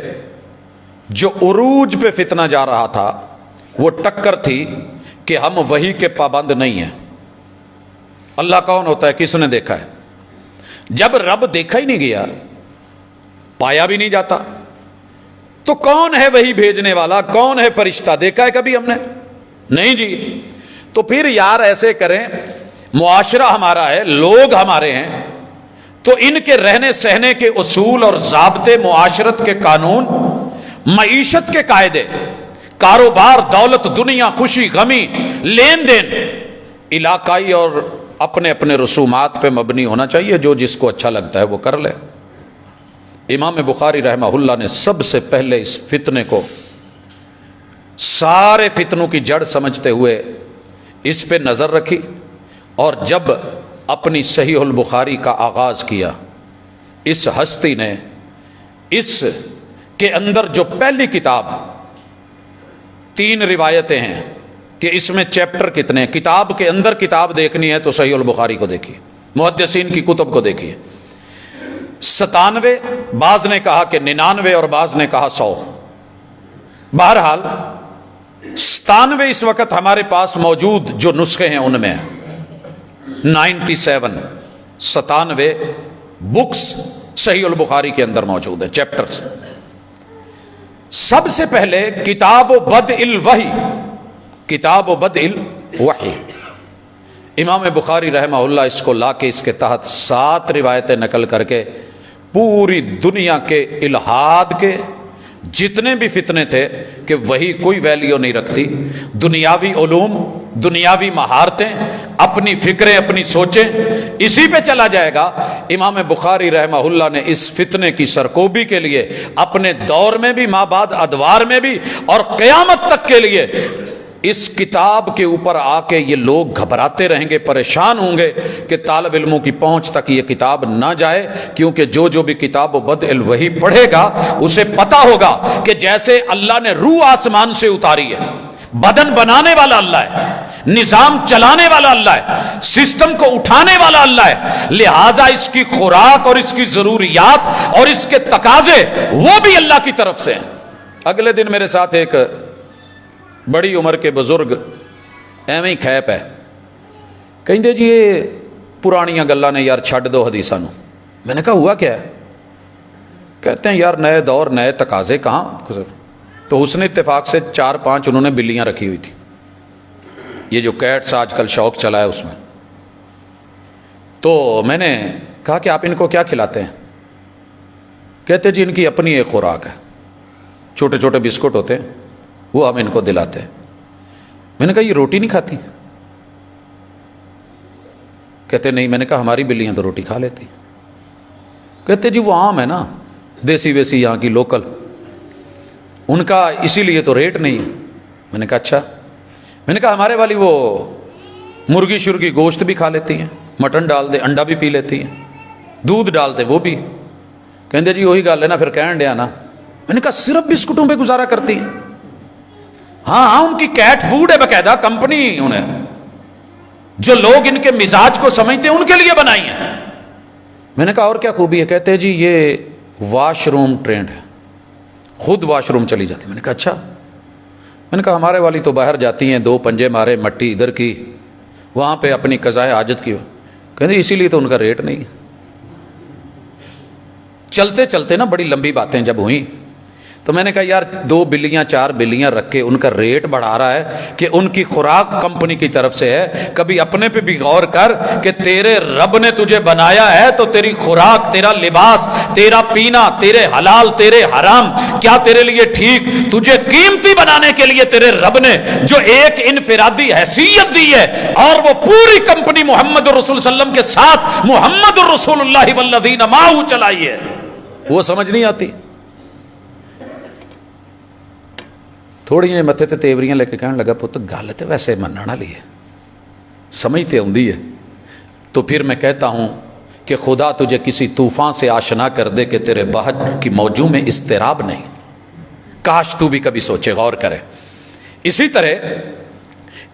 جو عروج پہ فتنہ جا رہا تھا وہ ٹکر تھی کہ ہم وحی کے پابند نہیں ہیں۔ اللہ کون ہوتا ہے کس نے دیکھا ہے؟ جب رب دیکھا ہی نہیں گیا، پایا بھی نہیں جاتا، تو کون ہے وحی بھیجنے والا، کون ہے فرشتہ؟ دیکھا ہے کبھی ہم نے؟ نہیں جی۔ تو پھر یار ایسے کریں، معاشرہ ہمارا ہے، لوگ ہمارے ہیں، تو ان کے رہنے سہنے کے اصول اور ضابطے، معاشرت کے قانون، معیشت کے قاعدے، کاروبار، دولت، دنیا، خوشی، غمی، لین دین، علاقائی اور اپنے اپنے رسومات پہ مبنی ہونا چاہیے۔ جو جس کو اچھا لگتا ہے وہ کر لے۔ امام بخاری رحمہ اللہ نے سب سے پہلے اس فتنے کو، سارے فتنوں کی جڑ سمجھتے ہوئے اس پہ نظر رکھی، اور جب اپنی صحیح البخاری کا آغاز کیا، اس ہستی نے اس کے اندر جو پہلی کتاب، 3 روایتیں ہیں کہ اس میں چیپٹر کتنے ہیں، کتاب کے اندر کتاب دیکھنی ہے تو صحیح البخاری کو دیکھیے، محدثین کی کتب کو دیکھیے۔ 97، بعض نے کہا کہ 99، اور بعض نے کہا 100۔ بہرحال 97 اس وقت ہمارے پاس موجود جو نسخے ہیں ان میں 97 بکس صحیح البخاری کے اندر موجود ہیں، چیپٹرز۔ سب سے پہلے کتاب و بدء الوحی، کتاب و بدء الوحی، امام بخاری رحمہ اللہ اس کو لا کے اس کے تحت 7 روایتیں نقل کر کے پوری دنیا کے الہاد کے جتنے بھی فتنے تھے کہ وہی کوئی ویلیو نہیں رکھتی، دنیاوی علوم دنیاوی مہارتیں، اپنی فکریں، اپنی سوچیں، اسی پہ چلا جائے گا۔ امام بخاری رحمہ اللہ نے اس فتنے کی سرکوبی کے لیے اپنے دور میں بھی، ماں بعد ادوار میں بھی، اور قیامت تک کے لیے اس کتاب کے اوپر آ کے یہ لوگ گھبراتے رہیں گے، پریشان ہوں گے کہ طالب علموں کی پہنچ تک یہ کتاب نہ جائے، کیونکہ جو بھی کتاب و بدء الوحی پڑھے گا اسے پتا ہوگا کہ جیسے اللہ نے روح آسمان سے اتاری ہے، بدن بنانے والا اللہ ہے، نظام چلانے والا اللہ ہے، سسٹم کو اٹھانے والا اللہ ہے، لہٰذا اس کی خوراک اور اس کی ضروریات اور اس کے تقاضے وہ بھی اللہ کی طرف سے ہیں۔ اگلے دن میرے ساتھ ایک بڑی عمر کے بزرگ ایویں ہی کھیپ ہے، کہیں جی یہ پرانیاں گلاں نے یار چھڈ دو حدیثاں نو۔ میں نے کہا ہوا کیا ہے؟ کہتے ہیں یار نئے دور نئے تقاضے کہاں۔ تو حسن اتفاق سے 4-5 انہوں نے بلیاں رکھی ہوئی تھی، یہ جو کیٹس آج کل شوق چلا ہے اس میں۔ تو میں نے کہا کہ آپ ان کو کیا کھلاتے ہیں؟ کہتے جی ان کی اپنی ایک خوراک ہے، چھوٹے چھوٹے بسکٹ ہوتے ہیں وہ ہم ان کو دلاتے ہیں۔ میں نے کہا یہ روٹی نہیں کھاتی؟ کہتے نہیں۔ میں نے کہا ہماری بلیاں تو روٹی کھا لیتی۔ کہتے جی وہ عام ہے نا، دیسی ویسی یہاں کی لوکل، ان کا اسی لیے تو ریٹ نہیں ہے۔ میں نے کہا اچھا۔ میں نے کہا ہمارے والی وہ مرغی شرگی گوشت بھی کھا لیتی ہیں، مٹن ڈال دے انڈا بھی پی لیتی ہیں، دودھ ڈال دے وہ بھی۔ کہتے جی وہی گل ہے نا، پھر کہن ڈیا نا۔ میں نے کہا صرف بسکٹوں پہ گزارا کرتی ہیں؟ ہاں ان کی کیٹ فوڈ ہے، باقاعدہ کمپنی انہیں، جو لوگ ان کے مزاج کو سمجھتے ہیں ان کے لیے بنائی ہیں۔ میں نے کہا اور کیا خوبی ہے؟ کہتے جی یہ واش روم ٹرینڈ ہے، خود واش روم چلی جاتی۔ میں نے کہا اچھا۔ میں نے کہا ہمارے والی تو باہر جاتی ہیں، 2 پنجے مارے مٹی ادھر کی، وہاں پہ اپنی قضائے حاجت کی۔ کہتے اسی لیے تو ان کا ریٹ نہیں ہے۔ چلتے چلتے نا بڑی لمبی باتیں جب ہوئیں تو میں نے کہا یار 2 بلیاں 4 بلیاں رکھ کے ان کا ریٹ بڑھا رہا ہے کہ ان کی خوراک کمپنی کی طرف سے ہے، کبھی اپنے پہ بھی غور کر کہ تیرے رب نے تجھے بنایا ہے تو تیری خوراک، تیرا لباس، تیرا پینا، تیرے حلال تیرے حرام کیا تیرے لیے ٹھیک، تجھے قیمتی بنانے کے لیے تیرے رب نے جو ایک انفرادی حیثیت دی ہے اور وہ پوری کمپنی محمد الرسول صلی اللہ علیہ وسلم کے ساتھ محمد الرسول اللہ والذین معہ چلائی ہے، وہ سمجھ نہیں آتی۔ تھوڑی جی متھے تے تیوریاں لے کے کہنے لگا پت گل تے ویسے منن والی ہے، سمجھ تے آندی ہے۔ تو پھر میں کہتا ہوں کہ خدا تجھے کسی طوفان سے آشنا کر دے کہ تیرے بہت کی موجوں میں اضطراب نہیں، کاش تو بھی کبھی سوچے غور کرے۔ اسی طرح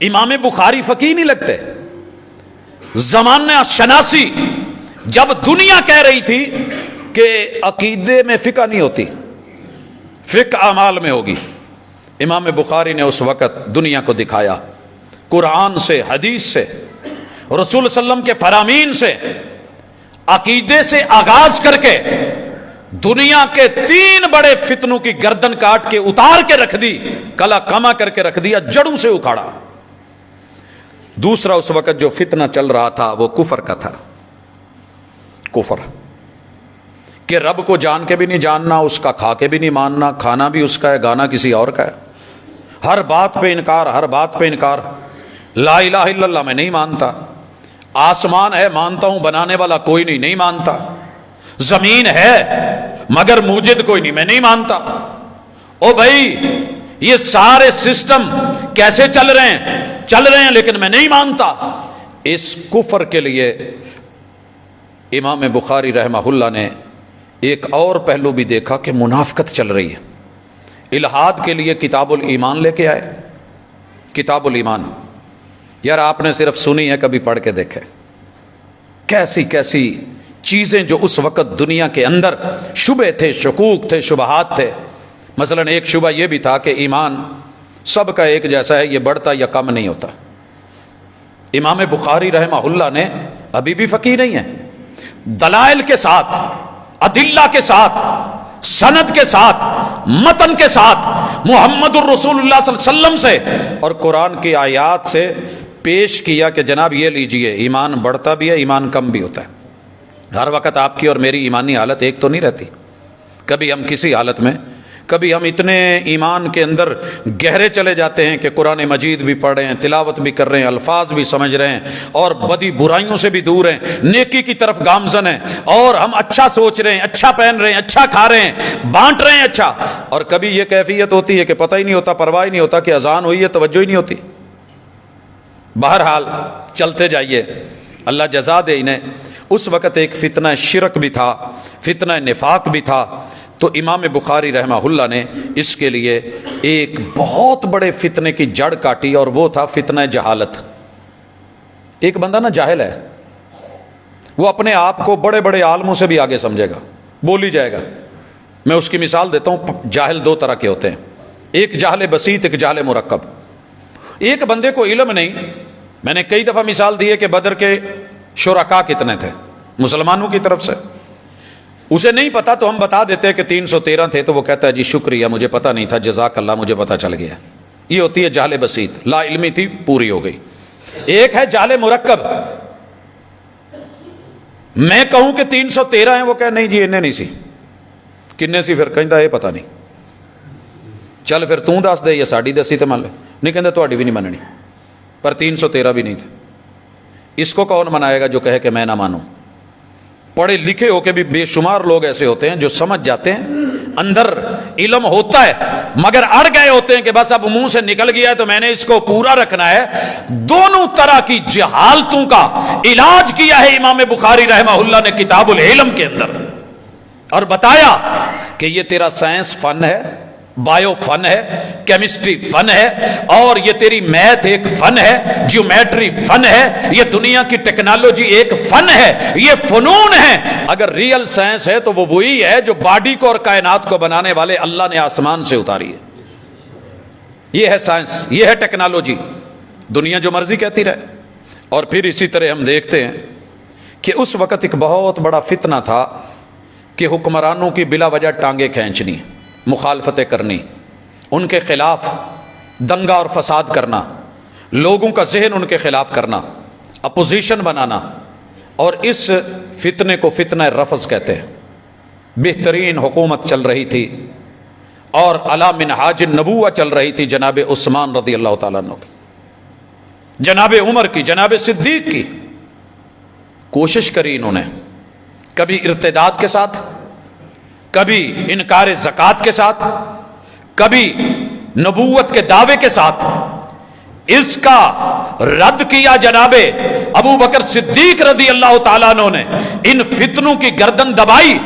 امام بخاری فقیہ نہیں لگتے، زمانہ شناسی جب دنیا کہہ رہی تھی کہ عقیدے میں فقہ نہیں ہوتی، فقہ اعمال میں ہوگی، امام بخاری نے اس وقت دنیا کو دکھایا، قرآن سے، حدیث سے، رسول صلی اللہ علیہ وسلم کے فرامین سے، عقیدے سے آغاز کر کے دنیا کے 3 بڑے فتنوں کی گردن کاٹ کے اتار کے رکھ دی، کلا کما کر کے رکھ دیا، جڑوں سے اکھاڑا۔ دوسرا اس وقت جو فتنہ چل رہا تھا وہ کفر کا تھا، کفر کہ رب کو جان کے بھی نہیں جاننا، اس کا کھا کے بھی نہیں ماننا، کھانا بھی اس کا ہے گانا کسی اور کا ہے، ہر بات پہ انکار، ہر بات پہ انکار، لا الہ الا اللہ میں نہیں مانتا، آسمان ہے مانتا ہوں بنانے والا کوئی نہیں، نہیں مانتا، زمین ہے مگر موجد کوئی نہیں، میں نہیں مانتا۔ او بھائی یہ سارے سسٹم کیسے چل رہے ہیں لیکن میں نہیں مانتا۔ اس کفر کے لیے امام بخاری رحمہ اللہ نے ایک اور پہلو بھی دیکھا کہ منافقت چل رہی ہے، الہاد کے لیے کتاب الایمان لے کے آئے۔ کتاب الایمان یار آپ نے صرف سنی ہے، کبھی پڑھ کے دیکھے کیسی کیسی چیزیں جو اس وقت دنیا کے اندر شبہ تھے، شکوک تھے، شبہات تھے۔ مثلا ایک شبہ یہ بھی تھا کہ ایمان سب کا ایک جیسا ہے، یہ بڑھتا یا کم نہیں ہوتا۔ امام بخاری رحمہ اللہ نے ابھی بھی فقیہ نہیں ہے، دلائل کے ساتھ، ادلہ کے ساتھ، سند کے ساتھ، متن کے ساتھ محمد الرسول اللہ صلی اللہ علیہ وسلم سے اور قرآن کی آیات سے پیش کیا کہ جناب یہ لیجئے، ایمان بڑھتا بھی ہے، ایمان کم بھی ہوتا ہے۔ ہر وقت آپ کی اور میری ایمانی حالت ایک تو نہیں رہتی، کبھی ہم کسی حالت میں کبھی ہم اتنے ایمان کے اندر گہرے چلے جاتے ہیں کہ قرآن مجید بھی پڑھ رہے ہیں، تلاوت بھی کر رہے ہیں، الفاظ بھی سمجھ رہے ہیں، اور بدی برائیوں سے بھی دور ہیں، نیکی کی طرف گامزن ہیں، اور ہم اچھا سوچ رہے ہیں، اچھا پہن رہے ہیں، اچھا کھا رہے ہیں، بانٹ رہے ہیں اچھا، اور کبھی یہ کیفیت ہوتی ہے کہ پتہ ہی نہیں ہوتا، پرواہ ہی نہیں ہوتا کہ اذان ہوئی ہے، توجہ ہی نہیں ہوتی۔ بہرحال چلتے جائیے، اللہ جزا دے انہیں۔ اس وقت ایک فتنہ شرک بھی تھا، فتنہ نفاق بھی تھا، تو امام بخاری رحمہ اللہ نے اس کے لیے ایک بہت بڑے فتنے کی جڑ کاٹی، اور وہ تھا فتنہ جہالت۔ ایک بندہ نا جاہل ہے، وہ اپنے آپ کو بڑے بڑے عالموں سے بھی آگے سمجھے گا، بول ہی جائے گا۔ میں اس کی مثال دیتا ہوں، جاہل دو طرح کے ہوتے ہیں، ایک جاہل بسیط، ایک جاہل مرکب۔ ایک بندے کو علم نہیں، میں نے کئی دفعہ مثال دی ہے کہ بدر کے شرکاء کتنے تھے مسلمانوں کی طرف سے، اسے نہیں پتا تو ہم بتا دیتے کہ 313 تھے، تو وہ کہتا ہے جی شکریہ، مجھے پتا نہیں تھا، جزاک اللہ، مجھے پتا چل گیا۔ یہ ہوتی ہے جہل بسیط، لا علمی تھی، پوری ہو گئی۔ ایک ہے جہل مرکب، میں کہوں کہ 313 ہیں، وہ کہے نہیں جی انہیں نہیں سی، کنے سی، پھر کہتا یہ پتا نہیں، چل پھر توں دس دے یا ساڑی دسی تے مان لے، نہیں کہتا تہاڈی بھی نہیں مننی، پر 313 بھی نہیں تھے۔ اس کو کون منائے گا جو کہے کہ میں نہ مانوں؟ پڑھے لکھے ہو کے بھی بے شمار لوگ ایسے ہوتے ہیں جو سمجھ جاتے ہیں، اندر علم ہوتا ہے، مگر اڑ گئے ہوتے ہیں کہ بس اب منہ سے نکل گیا ہے تو میں نے اس کو پورا رکھنا ہے۔ دونوں طرح کی جہالتوں کا علاج کیا ہے امام بخاری رحمہ اللہ نے کتاب العلم کے اندر، اور بتایا کہ یہ تیرا سائنس فن ہے، بایو فن ہے، کیمسٹری فن ہے، اور یہ تیری میتھ ایک فن ہے، جیومیٹری فن ہے، یہ دنیا کی ٹیکنالوجی ایک فن ہے، یہ فنون ہے۔ اگر ریئل سائنس ہے تو وہ وہی ہے جو باڈی کو اور کائنات کو بنانے والے اللہ نے آسمان سے اتاری ہے۔ یہ ہے سائنس، یہ ہے ٹیکنالوجی، دنیا جو مرضی کہتی رہے۔ اور پھر اسی طرح ہم دیکھتے ہیں کہ اس وقت ایک بہت بڑا فتنہ تھا کہ حکمرانوں کی بلا وجہ ٹانگیں کھینچنی، مخالفتیں کرنی، ان کے خلاف دنگا اور فساد کرنا، لوگوں کا ذہن ان کے خلاف کرنا، اپوزیشن بنانا، اور اس فتنے کو فتنہ رفض کہتے ہیں۔ بہترین حکومت چل رہی تھی اور علی منہاج النبوہ چل رہی تھی جناب عثمان رضی اللہ تعالیٰ عنہ کی، جناب عمر کی، جناب صدیق کی۔ کوشش کری انہوں نے، کبھی ارتداد کے ساتھ، کبھی انکار زکوٰۃ کے ساتھ، کبھی نبوت کے دعوے کے ساتھ، اس کا رد کیا جناب ابو بکر صدیق رضی اللہ تعالیٰ عنہ نے، ان فتنوں کی گردن دبائی۔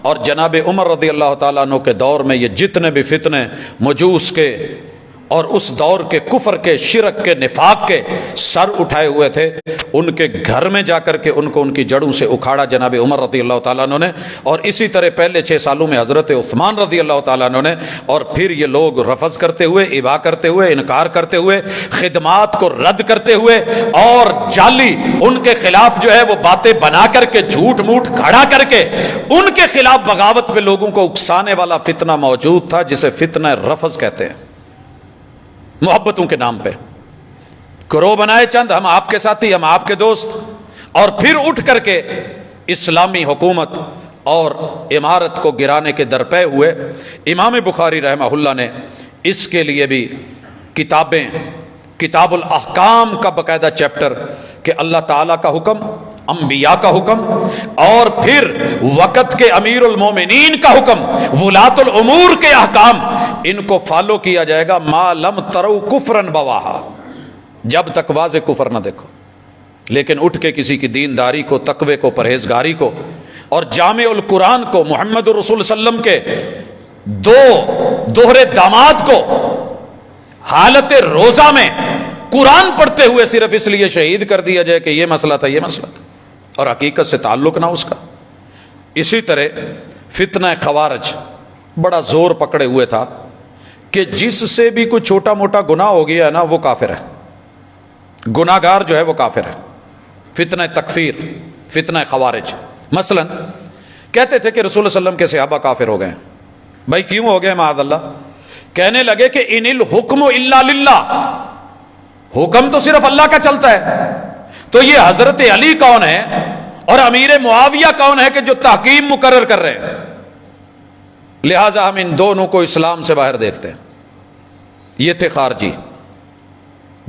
اور جناب عمر رضی اللہ تعالیٰ عنہ کے دور میں یہ جتنے بھی فتنے مجوس کے اور اس دور کے کفر کے، شرک کے، نفاق کے سر اٹھائے ہوئے تھے، ان کے گھر میں جا کر کے ان کو ان کی جڑوں سے اکھاڑا جناب عمر رضی اللہ تعالیٰ عنہ نے۔ اور اسی طرح پہلے 6 سالوں میں حضرت عثمان رضی اللہ تعالیٰ عنہ نے، اور پھر یہ لوگ رفض کرتے ہوئے، ابا کرتے ہوئے، انکار کرتے ہوئے، خدمات کو رد کرتے ہوئے، اور جعلی ان کے خلاف جو ہے وہ باتیں بنا کر کے، جھوٹ موٹ کھڑا کر کے ان کے خلاف بغاوت پہ لوگوں کو اکسانے والا فتنہ موجود تھا، جسے فتنہ رفض کہتے ہیں۔ محبتوں کے نام پہ گروہ بنائے چند، ہم آپ کے ساتھی، ہم آپ کے دوست، اور پھر اٹھ کر کے اسلامی حکومت اور امارت کو گرانے کے درپے ہوئے۔ امام بخاری رحمہ اللہ نے اس کے لیے بھی کتابیں، کتاب الاحکام کا باقاعدہ چیپٹر، کہ اللہ تعالیٰ کا حکم، انبیاء کا حکم، اور پھر وقت کے امیر المومنین کا حکم، ولاۃ الامور کے احکام، ان کو فالو کیا جائے گا ما لم تروا کفرا بواہا، جب تک واضح کفر نہ دیکھو۔ لیکن اٹھ کے کسی کی دینداری کو، تقوی کو، پرہیزگاری کو، اور جامع القرآن کو، محمد رسول صلی اللہ علیہ وسلم کے دوہرے داماد کو حالت روزہ میں قرآن پڑھتے ہوئے صرف اس لیے شہید کر دیا جائے کہ یہ مسئلہ تھا، یہ مسئلہ تھا، اور حقیقت سے تعلق نہ اس کا۔ اسی طرح فتنہ خوارج بڑا زور پکڑے ہوئے تھا کہ جس سے بھی کوئی چھوٹا موٹا گناہ ہو گیا ہے نا، وہ کافر ہے، گناہ گار جو ہے وہ کافر ہے۔ فتنہ تکفیر، فتنہ خوارج، مثلا کہتے تھے کہ رسول اللہ علیہ وسلم کے صحابہ کافر ہو گئے ہیں۔ بھائی کیوں ہو گئے معاذ اللہ؟ کہنے لگے کہ ان الحکم الا للہ، حکم تو صرف اللہ کا چلتا ہے، تو یہ حضرت علی کون ہے اور امیر معاویہ کون ہے کہ جو تحکیم مقرر کر رہے ہیں؟ لہٰذا ہم ان دونوں کو اسلام سے باہر دیکھتے ہیں۔ یہ تھے خارجی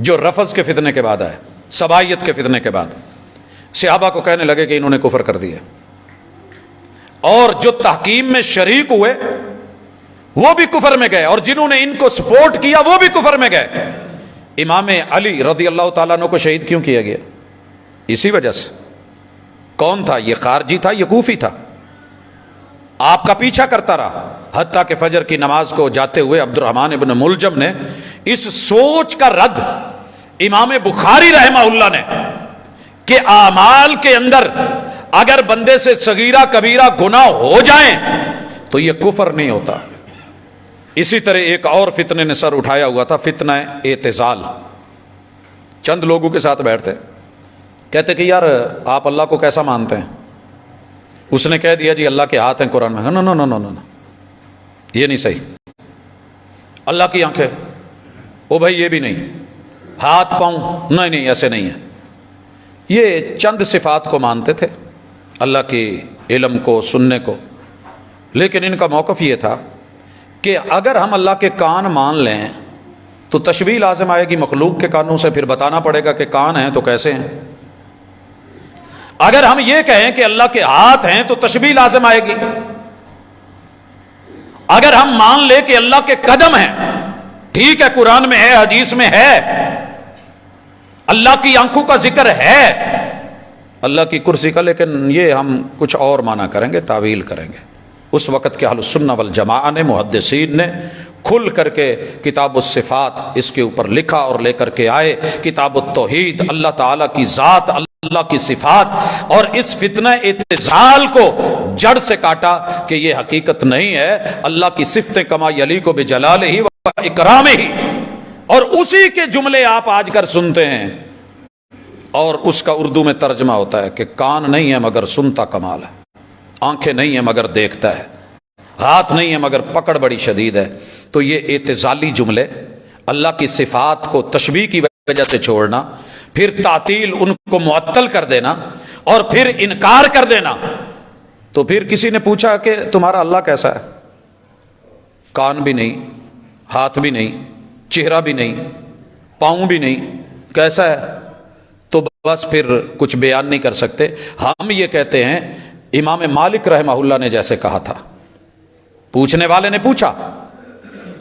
جو رفض کے فتنے کے بعد آئے، سبائیت کے فتنے کے بعد صحابہ کو کہنے لگے کہ انہوں نے کفر کر دیا، اور جو تحکیم میں شریک ہوئے وہ بھی کفر میں گئے، اور جنہوں نے ان کو سپورٹ کیا وہ بھی کفر میں گئے۔ امام علی رضی اللہ تعالیٰ عنہ کو شہید کیوں کیا گیا؟ اسی وجہ سے۔ کون تھا یہ؟ خارجی تھا، یہ کوفی تھا، آپ کا پیچھا کرتا رہا، حتیٰ کہ فجر کی نماز کو جاتے ہوئے عبد الرحمن ابن ملجم نے اس سوچ کا رد امام بخاری رحمہ اللہ نے کہ اعمال کے اندر اگر بندے سے صغیرہ کبیرہ گناہ ہو جائیں تو یہ کفر نہیں ہوتا۔ اسی طرح ایک اور فتنے نے سر اٹھایا ہوا تھا، فتنہ اعتزال۔ چند لوگوں کے ساتھ بیٹھتے، کہتے کہ یار آپ اللہ کو کیسا مانتے ہیں؟ اس نے کہہ دیا جی اللہ کے ہاتھ ہیں قرآن میں۔ نو نو نو نو نو، یہ نہیں صحیح۔ اللہ کی آنکھیں، او بھائی یہ بھی نہیں۔ ہاتھ پاؤں، نہیں نہیں ایسے نہیں ہے۔ یہ چند صفات کو مانتے تھے، اللہ کے علم کو، سننے کو، لیکن ان کا موقف یہ تھا کہ اگر ہم اللہ کے کان مان لیں تو تشبیہ لازم آئے گی مخلوق کے کانوں سے، پھر بتانا پڑے گا کہ کان ہیں تو کیسے ہیں۔ اگر ہم یہ کہیں کہ اللہ کے ہاتھ ہیں تو تشبیہ لازم آئے گی۔ اگر ہم مان لیں کہ اللہ کے قدم ہیں، ٹھیک ہے قرآن میں ہے، حدیث میں ہے، اللہ کی آنکھوں کا ذکر ہے، اللہ کی کرسی کا، لیکن یہ ہم کچھ اور معنی کریں گے، تعویل کریں گے۔ اس وقت کے اہل السنہ والجماعہ نے، محدثین نے کھل کر کے کتاب الصفات اس کے اوپر لکھا اور لے کر کے آئے، کتاب التوحید، اللہ تعالیٰ کی ذات، اللہ کی صفات، اور اس فتنہ اعتزال کو جڑ سے کاٹا کہ یہ حقیقت نہیں ہے، اللہ کی صفتیں کما یلیق بجلالہ و اکرامہ، اور اسی کے جملے آپ آج کر سنتے ہیں، اور اس کا اردو میں ترجمہ ہوتا ہے کہ کان نہیں ہے مگر سنتا کمال ہے، آنکھیں نہیں ہیں مگر دیکھتا ہے، ہاتھ نہیں ہے مگر پکڑ بڑی شدید ہے۔ تو یہ اعتزالی جملے، اللہ کی صفات کو تشبیہ کی وجہ سے چھوڑنا، پھر تعطیل ان کو معطل کر دینا، اور پھر انکار کر دینا۔ تو پھر کسی نے پوچھا کہ تمہارا اللہ کیسا ہے؟ کان بھی نہیں، ہاتھ بھی نہیں، چہرہ بھی نہیں، پاؤں بھی نہیں، کیسا ہے؟ تو بس پھر کچھ بیان نہیں کر سکتے۔ ہم یہ کہتے ہیں امام مالک رحمہ اللہ نے جیسے کہا تھا، پوچھنے والے نے پوچھا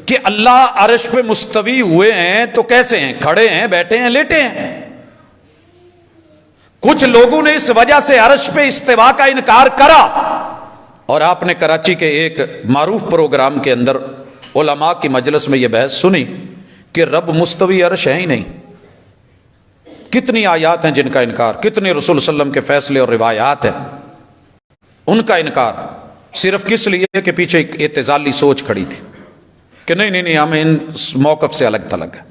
کہ اللہ عرش پہ مستوی ہوئے ہیں تو کیسے ہیں؟ کھڑے ہیں، بیٹھے ہیں، لیٹے ہیں؟ کچھ لوگوں نے اس وجہ سے عرش پہ استوا کا انکار کرا، اور آپ نے کراچی کے ایک معروف پروگرام کے اندر علماء کی مجلس میں یہ بحث سنی کہ رب مستوی عرش ہے ہی نہیں۔ کتنی آیات ہیں جن کا انکار، کتنے رسول صلی اللہ علیہ وسلم کے فیصلے اور روایات ہیں ان کا انکار، صرف کس لیے کہ پیچھے ایک اعتزالی سوچ کھڑی تھی کہ نہیں نہیں نہیں ہم ان موقف سے الگ تھلگ ہیں،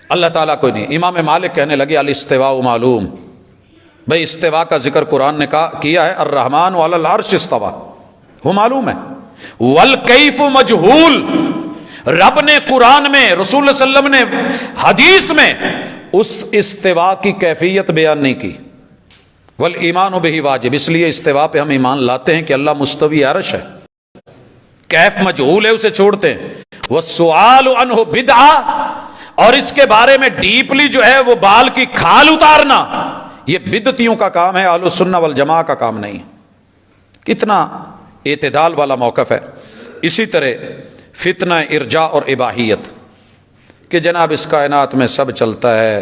اللہ تعالیٰ کوئی نہیں۔ امام مالک کہنے لگے الاستواء معلوم، بھئی استوا کا ذکر قرآن نے کیا ہے، الرحمن علی العرش استوى، وہ معلوم ہے، والکیف مجہول، رب نے قرآن میں، رسول اللہ صلی اللہ علیہ وسلم نے حدیث میں اس استوا کی کیفیت بیان نہیں کی۔ والایمان بہ واجب، اس لیے استوا پہ ہم ایمان لاتے ہیں کہ اللہ مستوی عرش ہے، کیف مجہول ہے، اسے چھوڑتے ہیں۔ والسؤال عنہ بدعہ، اور اس کے بارے میں ڈیپلی جو ہے وہ بال کی کھال اتارنا، یہ بدعتیوں کا کام ہے، اہل السنہ والجماعہ کا کام نہیں ہے۔ کتنا اعتدال والا موقف ہے۔ اسی طرح فتنہ ارجاء اور اباحیت، کہ جناب اس کائنات میں سب چلتا ہے،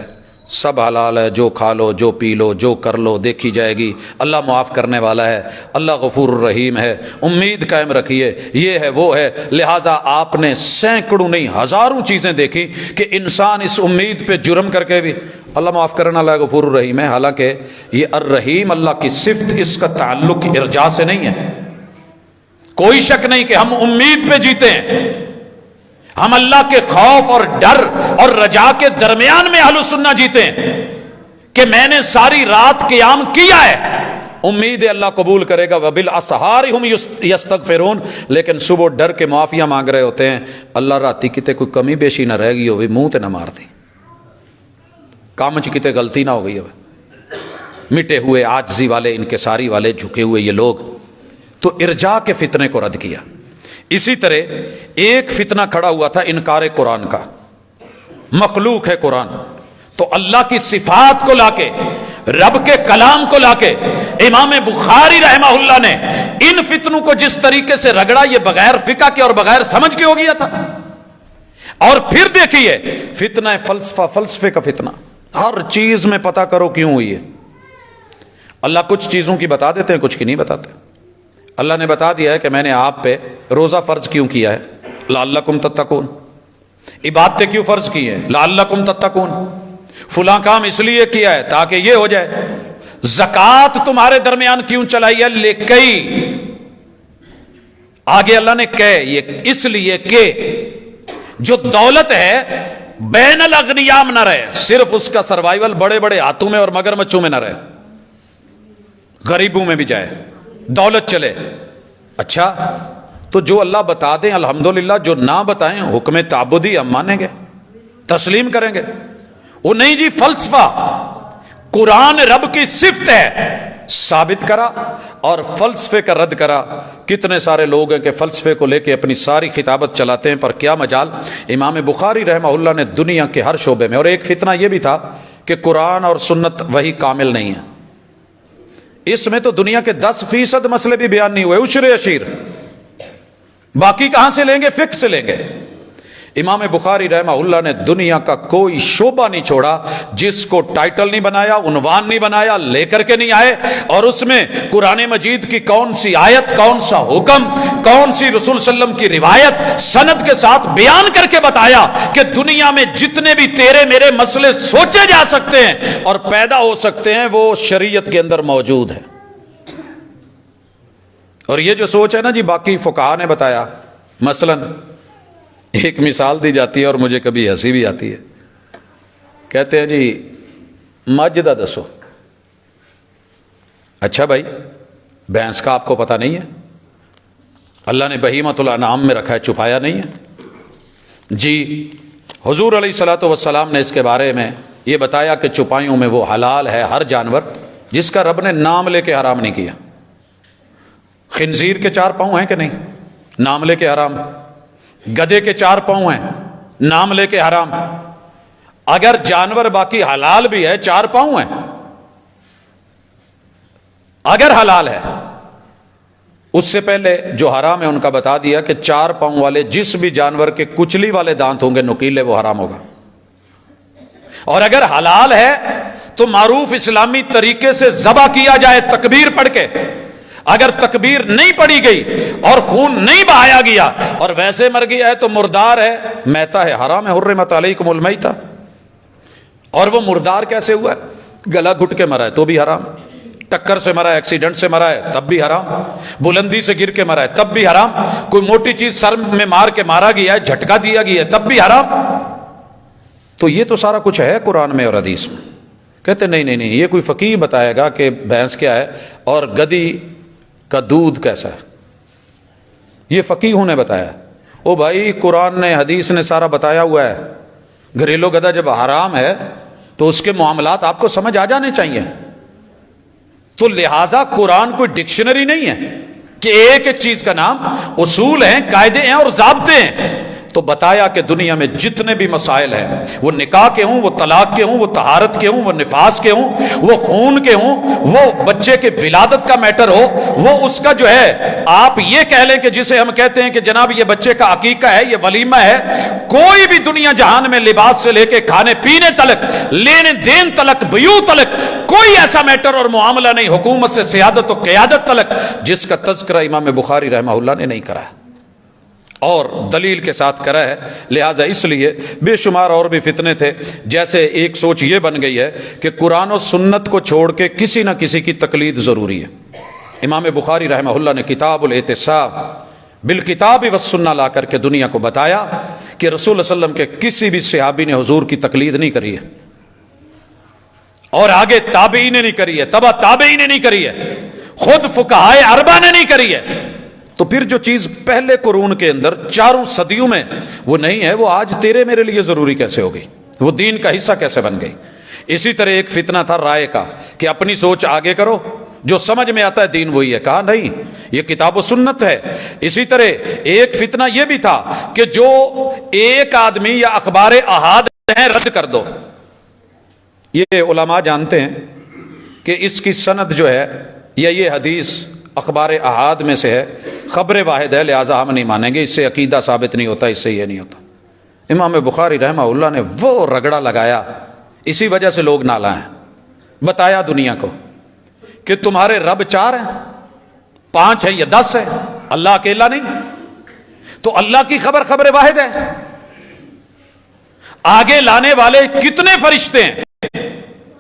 سب حلال ہے، جو کھا لو، جو پی لو، جو کر لو، دیکھی جائے گی، اللہ معاف کرنے والا ہے، اللہ غفور الرحیم ہے، امید قائم رکھیے، یہ ہے وہ ہے۔ لہٰذا آپ نے سینکڑوں نہیں ہزاروں چیزیں دیکھی کہ انسان اس امید پہ جرم کر کے بھی اللہ معاف کرنا، اللہ غفور الرحیم ہے، حالانکہ یہ الرحیم اللہ کی صفت، اس کا تعلق ارجاء سے نہیں ہے۔ کوئی شک نہیں کہ ہم امید پہ جیتے ہیں، ہم اللہ کے خوف اور ڈر اور رجا کے درمیان میں اہل سنہ جیتے ہیں کہ میں نے ساری رات قیام کیا ہے، امید ہے اللہ قبول کرے گا، وبالاسحار ہم یستغفرون، لیکن صبح ڈر کے معافیا مانگ رہے ہوتے ہیں، اللہ راتی کتے کوئی کمی بیشی نہ رہ گئی ہوئی، منہ تے نہ مار دی، کام چ کتے غلطی نہ ہو گئی ہوئے، مٹے ہوئے عاجزی والے، انکساری والے، جھکے ہوئے یہ لوگ۔ تو ارجاء کے فتنے کو رد کیا۔ اسی طرح ایک فتنہ کھڑا ہوا تھا انکار قرآن کا، مخلوق ہے قرآن، تو اللہ کی صفات کو لا کے، رب کے کلام کو لا کے امام بخاری رحمہ اللہ نے ان فتنوں کو جس طریقے سے رگڑا، یہ بغیر فقہ کے اور بغیر سمجھ کے ہو گیا تھا۔ اور پھر دیکھیے فتنہ فلسفہ، فلسفے کا فتنہ، ہر چیز میں پتہ کرو کیوں ہوئی ہے۔ اللہ کچھ چیزوں کی بتا دیتے ہیں، کچھ کی نہیں بتاتے۔ اللہ نے بتا دیا ہے کہ میں نے آپ پہ روزہ فرض کیوں کیا ہے، لعلکم تتقون۔ عبادتیں کیوں فرض کی ہیں، لعلکم تتقون۔ فلاں کام اس لیے کیا ہے تاکہ یہ ہو جائے۔ زکوٰۃ تمہارے درمیان کیوں چلائی ہے، لکئی، آگے اللہ نے کہے یہ اس لیے کہ جو دولت ہے بین الاغنیاء میں نہ رہے، صرف اس کا سروائیول بڑے بڑے ہاتھوں میں اور مگرمچھوں میں نہ رہے، غریبوں میں بھی جائے، دولت چلے۔ اچھا تو جو اللہ بتا دیں الحمدللہ، جو نہ بتائیں حکم تعبدی ہم مانیں گے، تسلیم کریں گے۔ وہ نہیں جی فلسفہ، قرآن رب کی صفت ہے، ثابت کرا اور فلسفے کا رد کرا۔ کتنے سارے لوگ ہیں کہ فلسفے کو لے کے اپنی ساری خطابت چلاتے ہیں، پر کیا مجال۔ امام بخاری رحمہ اللہ نے دنیا کے ہر شعبے میں، اور ایک فتنہ یہ بھی تھا کہ قرآن اور سنت وہی کامل نہیں ہے، اس میں تو دنیا کے 10% مسئلے بھی بیان نہیں ہوئے، عشر اشیر، باقی کہاں سے لیں گے، فقہ سے لیں گے۔ امام بخاری رحمہ اللہ نے دنیا کا کوئی شعبہ نہیں چھوڑا جس کو ٹائٹل نہیں بنایا، عنوان نہیں بنایا، لے کر کے نہیں آئے، اور اس میں قرآن مجید کی کون سی آیت، کون سا حکم، کون سی رسول صلی اللہ علیہ وسلم کی روایت سند کے ساتھ بیان کر کے بتایا کہ دنیا میں جتنے بھی تیرے میرے مسئلے سوچے جا سکتے ہیں اور پیدا ہو سکتے ہیں وہ شریعت کے اندر موجود ہے۔ اور یہ جو سوچ ہے نا جی باقی فقہا نے بتایا، مثلاً ایک مثال دی جاتی ہے اور مجھے کبھی ہنسی بھی آتی ہے، کہتے ہیں جی مجھ دا دسو۔ اچھا بھائی بھینس کا آپ کو پتہ نہیں ہے، اللہ نے بہیمۃ الانعام میں رکھا ہے، چھپایا نہیں ہے جی۔ حضور علیہ الصلوۃ والسلام نے اس کے بارے میں یہ بتایا کہ چوپایوں میں وہ حلال ہے ہر جانور جس کا رب نے نام لے کے حرام نہیں کیا۔ خنزیر کے 4 پاؤں ہیں کہ نہیں، نام لے کے حرام۔ گدھے کے 4 پاؤں ہیں، نام لے کے حرام۔ اگر جانور باقی حلال بھی ہے، 4 پاؤں ہیں، اگر حلال ہے، اس سے پہلے جو حرام ہے ان کا بتا دیا کہ 4 پاؤں والے جس بھی جانور کے کچلی والے دانت ہوں گے نکیلے، وہ حرام ہوگا۔ اور اگر حلال ہے تو معروف اسلامی طریقے سے ذبح کیا جائے تکبیر پڑھ کے۔ اگر تکبیر نہیں پڑھی گئی اور خون نہیں بہایا گیا اور ویسے مر گیا ہے تو مردار ہے، میتا ہے، حرام ہے، حرمت علیکم المیتہ۔ اور وہ مردار کیسے ہوا ہے، گلا گھٹ کے مرا ہے تو بھی حرام، ٹکر سے مرا ہے، ایکسیڈنٹ سے مرا ہے تب بھی حرام، بلندی سے گر کے مرا ہے تب بھی حرام، کوئی موٹی چیز سر میں مار کے مارا گیا ہے، جھٹکا دیا گیا ہے تب بھی حرام۔ تو یہ تو سارا کچھ ہے قرآن میں اور حدیث میں۔ کہتے نہیں نہیں نہیں، یہ کوئی فقیہ بتائے گا کہ بھینس کیا ہے اور گدی کا دودھ کیسا ہے، یہ فقیہوں نے بتایا۔ او بھائی قرآن نے حدیث نے سارا بتایا ہوا ہے۔ گھریلو گدھا جب حرام ہے تو اس کے معاملات آپ کو سمجھ آ جانے چاہیے۔ تو لہٰذا قرآن کوئی ڈکشنری نہیں ہے کہ ایک ایک چیز کا نام، اصول ہیں، قاعدے ہیں اور ضابطے ہیں۔ تو بتایا کہ دنیا میں جتنے بھی مسائل ہیں، وہ نکاح کے ہوں، وہ طلاق کے ہوں، وہ طہارت کے ہوں، وہ نفاس کے ہوں، وہ خون کے ہوں، وہ بچے کے ولادت کا میٹر ہو، وہ اس کا جو ہے آپ یہ کہہ لیں کہ جسے ہم کہتے ہیں کہ جناب یہ بچے کا عقیقہ ہے، یہ ولیمہ ہے، کوئی بھی دنیا جہان میں لباس سے لے کے کھانے پینے تلک، لینے دین تلک، بیوع تلک، کوئی ایسا میٹر اور معاملہ نہیں، حکومت سے سیادت و قیادت تلک، جس کا تذکرہ امام بخاری رحمہ اللہ نے نہیں کرا ہے اور دلیل کے ساتھ کرا ہے۔ لہٰذا اس لیے بے شمار اور بھی فتنے تھے۔ جیسے ایک سوچ یہ بن گئی ہے کہ قرآن و سنت کو چھوڑ کے کسی نہ کسی کی تقلید ضروری ہے۔ امام بخاری رحمہ اللہ نے کتاب الاعتصام بالکتاب والسنہ لا کر کے دنیا کو بتایا کہ رسول اللہ علیہ وسلم کے کسی بھی صحابی نے حضور کی تقلید نہیں کری ہے، اور آگے تابعین نے نہیں کری ہے، تبع تابعین نے نہیں کری ہے، خود فقہائے اربعہ نے نہیں کری ہے۔ تو پھر جو چیز پہلے قرون کے اندر 4 صدیوں میں وہ نہیں ہے، وہ آج تیرے میرے لیے ضروری کیسے ہو گئی، وہ دین کا حصہ کیسے بن گئی۔ اسی طرح ایک فتنہ تھا رائے کا کہ اپنی سوچ آگے کرو جو سمجھ میں آتا ہے دین وہی ہے. کہا نہیں، یہ کتاب و سنت ہے. اسی طرح ایک فتنہ یہ بھی تھا کہ جو ایک آدمی یا اخبار احاد ہیں رد کر دو. یہ علماء جانتے ہیں کہ اس کی سند جو ہے یا یہ حدیث اخبار احاد میں سے ہے، خبر واحد ہے، لہٰذا ہم نہیں مانیں گے، اس سے عقیدہ ثابت نہیں ہوتا، اس سے یہ نہیں ہوتا. امام بخاری رحمہ اللہ نے وہ رگڑا لگایا، اسی وجہ سے لوگ نالاں ہیں. بتایا دنیا کو کہ تمہارے رب 4 ہیں، 5 ہیں یا 10 ہیں، اللہ اکیلا نہیں. تو اللہ کی خبر واحد ہے. آگے لانے والے کتنے فرشتے ہیں،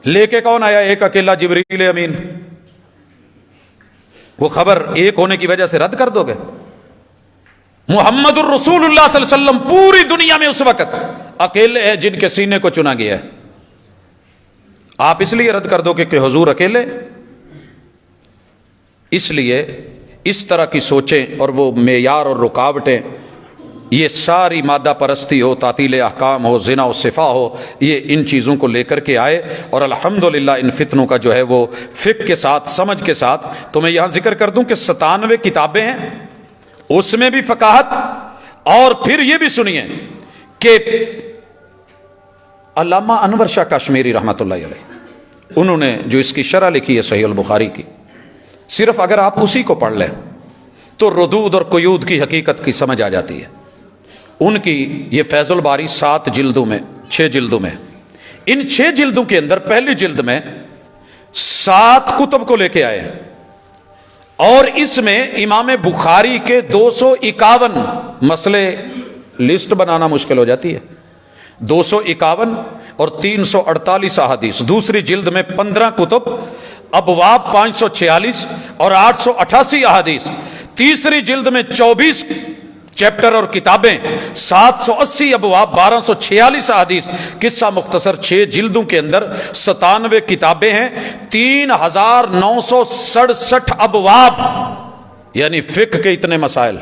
لے کے کون آیا؟ ایک اکیلا جبریل امین. وہ خبر ایک ہونے کی وجہ سے رد کر دو گے؟ محمد الرسول اللہ صلی اللہ علیہ وسلم پوری دنیا میں اس وقت اکیلے ہیں جن کے سینے کو چنا گیا ہے. آپ اس لیے رد کر دو کہ حضور اکیلے. اس لیے اس طرح کی سوچیں اور وہ معیار اور رکاوٹیں، یہ ساری مادہ پرستی ہو، تعطیل احکام ہو، زنا و صفا ہو، یہ ان چیزوں کو لے کر کے آئے. اور الحمدللہ ان فتنوں کا جو ہے وہ فقہ کے ساتھ، سمجھ کے ساتھ. تو میں یہاں ذکر کر دوں کہ 97 کتابیں ہیں، اس میں بھی فقاہت. اور پھر یہ بھی سنیے کہ علامہ انور شاہ کشمیری رحمۃ اللہ علیہ، انہوں نے جو اس کی شرح لکھی ہے صحیح البخاری کی، صرف اگر آپ اسی کو پڑھ لیں تو ردود اور قیود کی حقیقت کی سمجھ آ جاتی ہے. ان کی یہ فیض الباری 7 جلدوں میں، 6 جلدوں میں، ان 6 جلدوں کے اندر پہلی جلد میں 7 کتب کو لے کے آئے ہیں. اور اس میں امام بخاری کے 251 مسئلے، لسٹ بنانا مشکل ہو جاتی ہے، 251 اور 348 احادیث. دوسری جلد میں 15 کتب، ابواب 546 اور 888 احادیث. تیسری جلد میں 24 چیپٹر اور کتابیں، 780 ابواب، 1246 احادیث. قصہ مختصر 6 جلدوں کے اندر 97 کتابیں ہیں، 3967 ابواب، یعنی فقہ کے اتنے مسائل.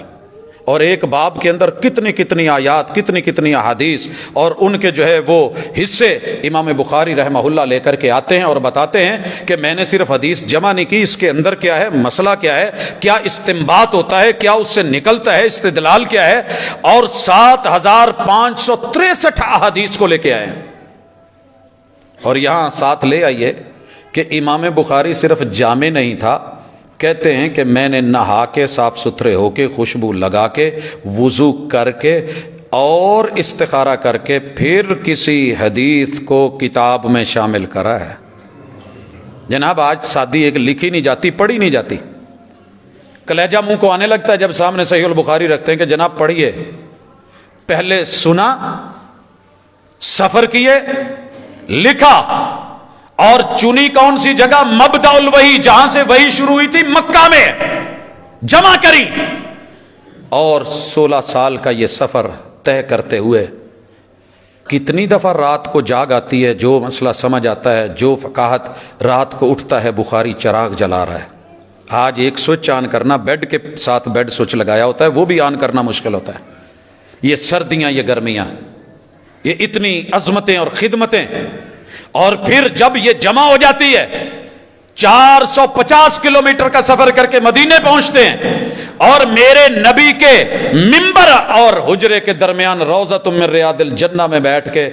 اور ایک باب کے اندر کتنی کتنی آیات، کتنی کتنی احادیث، اور ان کے جو ہے وہ حصے امام بخاری رحمہ اللہ لے کر کے آتے ہیں اور بتاتے ہیں کہ میں نے صرف حدیث جمع نہیں کی، اس کے اندر کیا ہے، مسئلہ کیا ہے، کیا استنباط ہوتا ہے، کیا اس سے نکلتا ہے، استدلال کیا ہے. اور 7563 احادیث کو لے کے آئے ہیں. اور یہاں ساتھ لے آئیے کہ امام بخاری صرف جامع نہیں تھا، کہتے ہیں کہ میں نے نہا کے، صاف ستھرے ہو کے، خوشبو لگا کے، وضو کر کے اور استخارہ کر کے پھر کسی حدیث کو کتاب میں شامل کرا ہے. جناب آج سادی ایک لکھی نہیں جاتی، پڑھی نہیں جاتی. کلیجہ منہ کو آنے لگتا ہے جب سامنے صحیح البخاری رکھتے ہیں کہ جناب پڑھیے. پہلے سنا، سفر کیے، لکھا، اور چنی کون سی جگہ؟ مبدأ الوحی، جہاں سے وحی شروع ہوئی تھی، مکہ میں جمع کری. اور 16 سال کا یہ سفر طے کرتے ہوئے کتنی دفعہ رات کو جاگ آتی ہے، جو مسئلہ سمجھ آتا ہے، جو فقاہت، رات کو اٹھتا ہے بخاری چراغ جلا رہا ہے. آج ایک سوئچ آن کرنا، بیڈ کے ساتھ بیڈ سوئچ لگایا ہوتا ہے، وہ بھی آن کرنا مشکل ہوتا ہے. یہ سردیاں، یہ گرمیاں، یہ اتنی عظمتیں اور خدمتیں. اور پھر جب یہ جمع ہو جاتی ہے، 450 کلومیٹر کا سفر کر کے مدینے پہنچتے ہیں، اور میرے نبی کے منبر اور حجرے کے درمیان روضۃ من ریاض الجنہ میں بیٹھ کے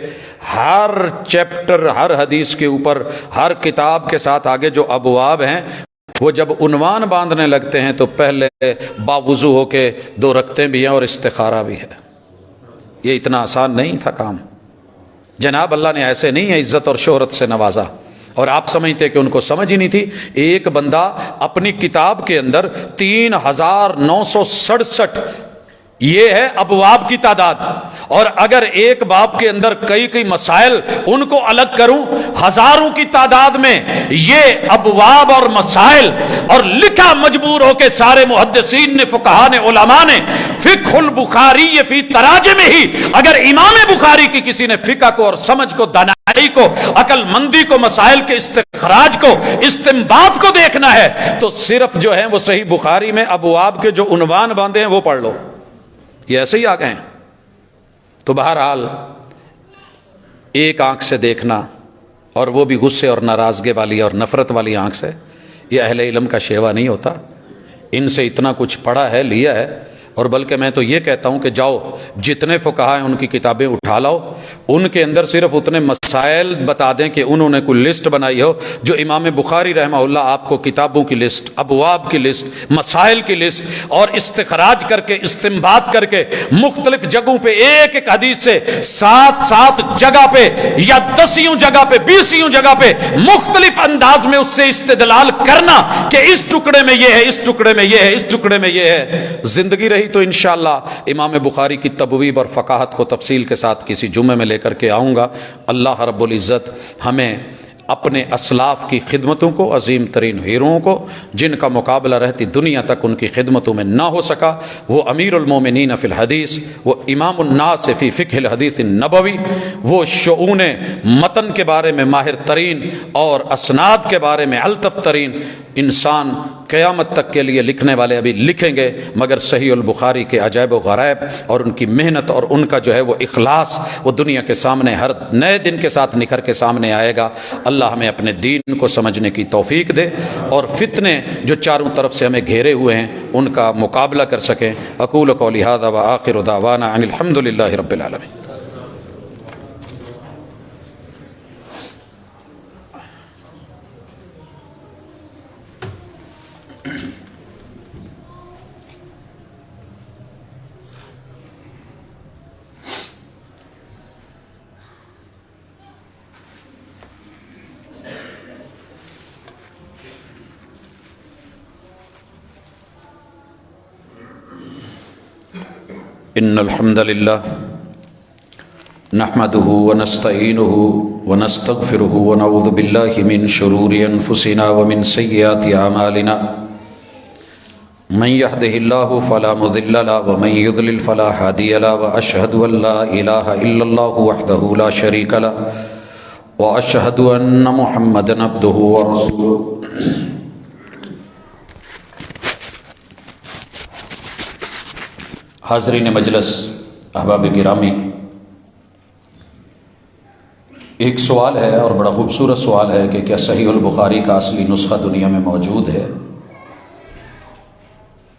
ہر چیپٹر، ہر حدیث کے اوپر، ہر کتاب کے ساتھ آگے جو ابواب ہیں، وہ جب عنوان باندھنے لگتے ہیں تو پہلے باوضو ہو کے 2 رکعتیں بھی ہیں اور استخارہ بھی ہے. یہ اتنا آسان نہیں تھا کام. جناب اللہ نے ایسے نہیں ہے عزت اور شہرت سے نوازا، اور آپ سمجھتے کہ ان کو سمجھ ہی نہیں تھی. ایک بندہ اپنی کتاب کے اندر 3967 یہ ہے ابواب کی تعداد، اور اگر ایک باب کے اندر کئی مسائل ان کو الگ کروں، ہزاروں کی تعداد میں یہ ابواب اور مسائل، اور لکھا مجبور ہو کے سارے محدثین نے، فقہاء نے، علماء نے، فقہ البخاری فی تراجم ہی. اگر امام بخاری کی کسی نے فقہ کو اور سمجھ کو، دانائی کو، عقل مندی کو، مسائل کے استخراج کو، استنباط کو دیکھنا ہے تو صرف جو ہے وہ صحیح بخاری میں ابواب کے جو عنوان باندھے ہیں وہ پڑھ لو. یہ ایسے ہی آ گئے ہیں. تو بہرحال ایک آنکھ سے دیکھنا، اور وہ بھی غصے اور ناراضگی والی اور نفرت والی آنکھ سے، یہ اہل علم کا شیوا نہیں ہوتا، ان سے اتنا کچھ پڑھا ہے، لیا ہے۔ اور بلکہ میں تو یہ کہتا ہوں کہ جاؤ جتنے فقہا ہیں ان کی کتابیں اٹھا لاؤ، ان کے اندر صرف اتنے مسائل بتا دیں کہ انہوں نے کوئی لسٹ بنائی ہو جو امام بخاری رحمہ اللہ آپ کو کتابوں کی لسٹ، ابواب کی لسٹ، مسائل کی لسٹ اور استخراج کر کے استنباط کر کے مختلف جگہوں پہ ایک ایک حدیث سے 7 جگہ پہ یا 10 جگہ پہ 20 جگہ پہ مختلف انداز میں اس سے استدلال کرنا کہ اس ٹکڑے میں یہ ہے، اس ٹکڑے میں یہ ہے، اس ٹکڑے میں یہ ہے۔ زندگی رہی تو انشاءاللہ امام بخاری کی تبویب اور فقاہت کو تفصیل کے ساتھ کسی جمعے میں لے کر کے آؤں گا۔ اللہ رب العزت ہمیں اپنے اسلاف کی خدمتوں کو، عظیم ترین ہیروؤں کو جن کا مقابلہ رہتی دنیا تک ان کی خدمتوں میں نہ ہو سکا، وہ امیر المومنین فی الحدیث، وہ امام الناس فی فقہ الحدیث النبوی، وہ شؤون متن کے بارے میں ماہر ترین اور اسناد کے بارے میں الطف ترین انسان قیامت تک کے لیے لکھنے والے ابھی لکھیں گے، مگر صحیح البخاری کے عجائب و غرائب اور ان کی محنت اور ان کا جو ہے وہ اخلاص وہ دنیا کے سامنے ہر نئے دن کے ساتھ نکھر کے سامنے آئے گا۔ اللہ ہمیں اپنے دین کو سمجھنے کی توفیق دے اور فتنے جو چاروں طرف سے ہمیں گھیرے ہوئے ہیں ان کا مقابلہ کر سکیں۔ اقول قولی ھذا وآخر دعوانا ان الحمد للہ رب العالمین۔ ان الحمد للہ نحمده ونستعینه ونستغفره ونعوذ باللہ من شرور انفسنا ومن سیئات اعمالنا من يهده الله فلا مضل له ومن يضلل فلا هادي له واشهد ان لا اله الا الله وحده لا شريك له واشهد ان محمدا عبده ورسوله۔ حاضرین مجلس، احباب گرامی، ایک سوال ہے اور بڑا خوبصورت سوال ہے کہ کیا صحیح البخاری کا اصلی نسخہ دنیا میں موجود ہے؟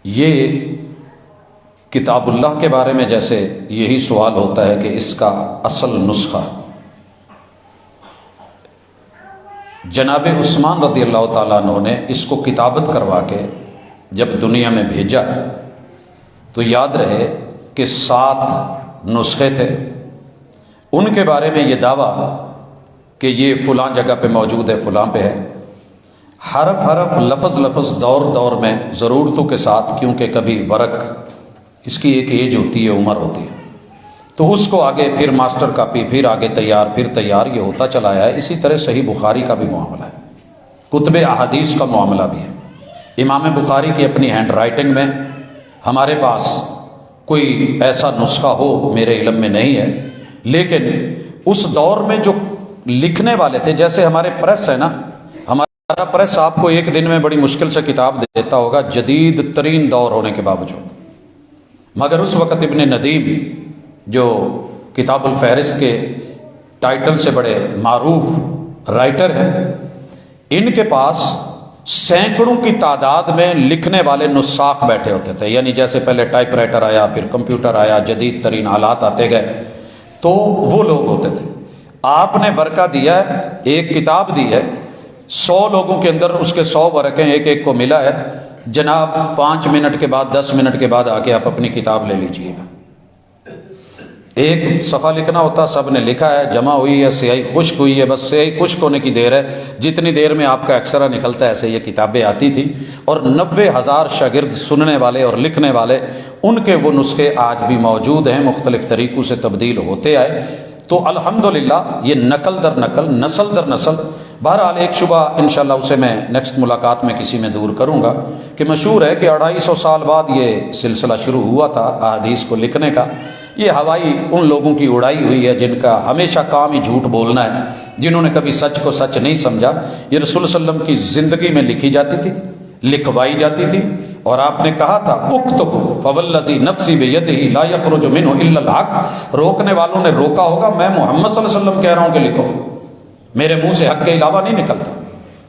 یہ کتاب اللہ کے بارے میں جیسے یہی سوال ہوتا ہے کہ اس کا اصل نسخہ جناب عثمان رضی اللہ تعالیٰ عنہ نے اس کو کتابت کروا کے جب دنیا میں بھیجا تو یاد رہے کہ 7 نسخے تھے، ان کے بارے میں یہ دعویٰ کہ یہ فلاں جگہ پہ موجود ہے، فلاں پہ ہے، حرف حرف لفظ لفظ دور دور میں ضرورتوں کے ساتھ، کیونکہ کبھی ورق اس کی ایک ایج ہوتی ہے، عمر ہوتی ہے، تو اس کو آگے پھر ماسٹر کاپی، پھر آگے تیار، پھر تیار، یہ ہوتا چلا ہے۔ اسی طرح صحیح بخاری کا بھی معاملہ ہے، کتب احادیث کا معاملہ بھی ہے۔ امام بخاری کی اپنی ہینڈ رائٹنگ میں ہمارے پاس کوئی ایسا نسخہ ہو میرے علم میں نہیں ہے، لیکن اس دور میں جو لکھنے والے تھے، جیسے ہمارے پریس ہے نا، ہمارا پریس آپ کو ایک دن میں بڑی مشکل سے کتاب دیتا ہوگا، جدید ترین دور ہونے کے باوجود، مگر اس وقت ابن ندیم جو کتاب الفہرست کے ٹائٹل سے بڑے معروف رائٹر ہیں، ان کے پاس سینکڑوں کی تعداد میں لکھنے والے نساخ بیٹھے ہوتے تھے، یعنی جیسے پہلے ٹائپ رائٹر آیا، پھر کمپیوٹر آیا، جدید ترین آلات آتے گئے، تو وہ لوگ ہوتے تھے۔ آپ نے ورقہ دیا ہے، ایک کتاب دی ہے، 100 لوگوں کے اندر اس کے 100 ورقیں ایک ایک کو ملا ہے، جناب 5 منٹ کے بعد 10 منٹ کے بعد آ کے آپ اپنی کتاب لے لیجئے گا۔ ایک صفحہ لکھنا ہوتا، سب نے لکھا ہے، جمع ہوئی ہے، سیاہی خشک ہوئی ہے، بس سیاہی خشک ہونے کی دیر ہے، جتنی دیر میں آپ کا ایکسرا نکلتا ہے ایسے یہ کتابیں آتی تھیں، اور 90,000 شاگرد سننے والے اور لکھنے والے، ان کے وہ نسخے آج بھی موجود ہیں، مختلف طریقوں سے تبدیل ہوتے آئے۔ تو الحمدللہ یہ نقل در نقل، نسل در نسل۔ بہرحال ایک شبہ انشاءاللہ اسے میں نیکسٹ ملاقات میں کسی میں دور کروں گا کہ مشہور ہے کہ 250 سال بعد یہ سلسلہ شروع ہوا تھا احادیث کو لکھنے کا۔ یہ ہوائی ان لوگوں کی اڑائی ہوئی ہے جن کا ہمیشہ کام ہی جھوٹ بولنا ہے، جنہوں نے کبھی سچ کو سچ نہیں سمجھا۔ یہ رسول صلی اللہ علیہ وسلم کی زندگی میں لکھی جاتی تھی، لکھوائی جاتی تھی، اور آپ نے کہا تھا اکتبوا فوالذی نفسی بیدہ لا یخرج منہ الا الحق۔ روکنے والوں نے روکا ہوگا، میں محمد صلی اللہ علیہ وسلم کہہ رہا ہوں کہ لکھو، میرے منہ سے حق کے علاوہ نہیں نکلتا۔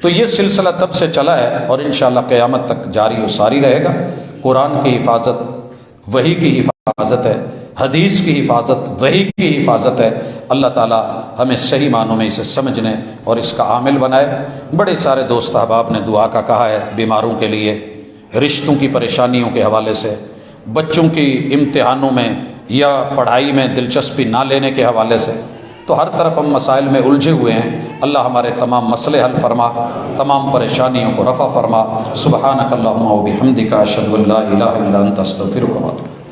تو یہ سلسلہ تب سے چلا ہے اور انشاءاللہ قیامت تک جاری و ساری رہے گا۔ قرآن کی حفاظت وحی کی حفاظت ہے، حدیث کی حفاظت وحی کی حفاظت ہے۔ اللہ تعالی ہمیں صحیح معنوں میں اسے سمجھنے اور اس کا عامل بنائے۔ بڑے سارے دوست احباب نے دعا کا کہا ہے، بیماروں کے لیے، رشتوں کی پریشانیوں کے حوالے سے، بچوں کی امتحانوں میں یا پڑھائی میں دلچسپی نہ لینے کے حوالے سے، تو ہر طرف ہم مسائل میں الجھے ہوئے ہیں۔ اللہ ہمارے تمام مسئلے حل فرما، تمام پریشانیوں کو رفع فرما۔ سبحانک اللہم و بحمدک، اشہد ان لا الہ الا انت، استغفرک و اتوب۔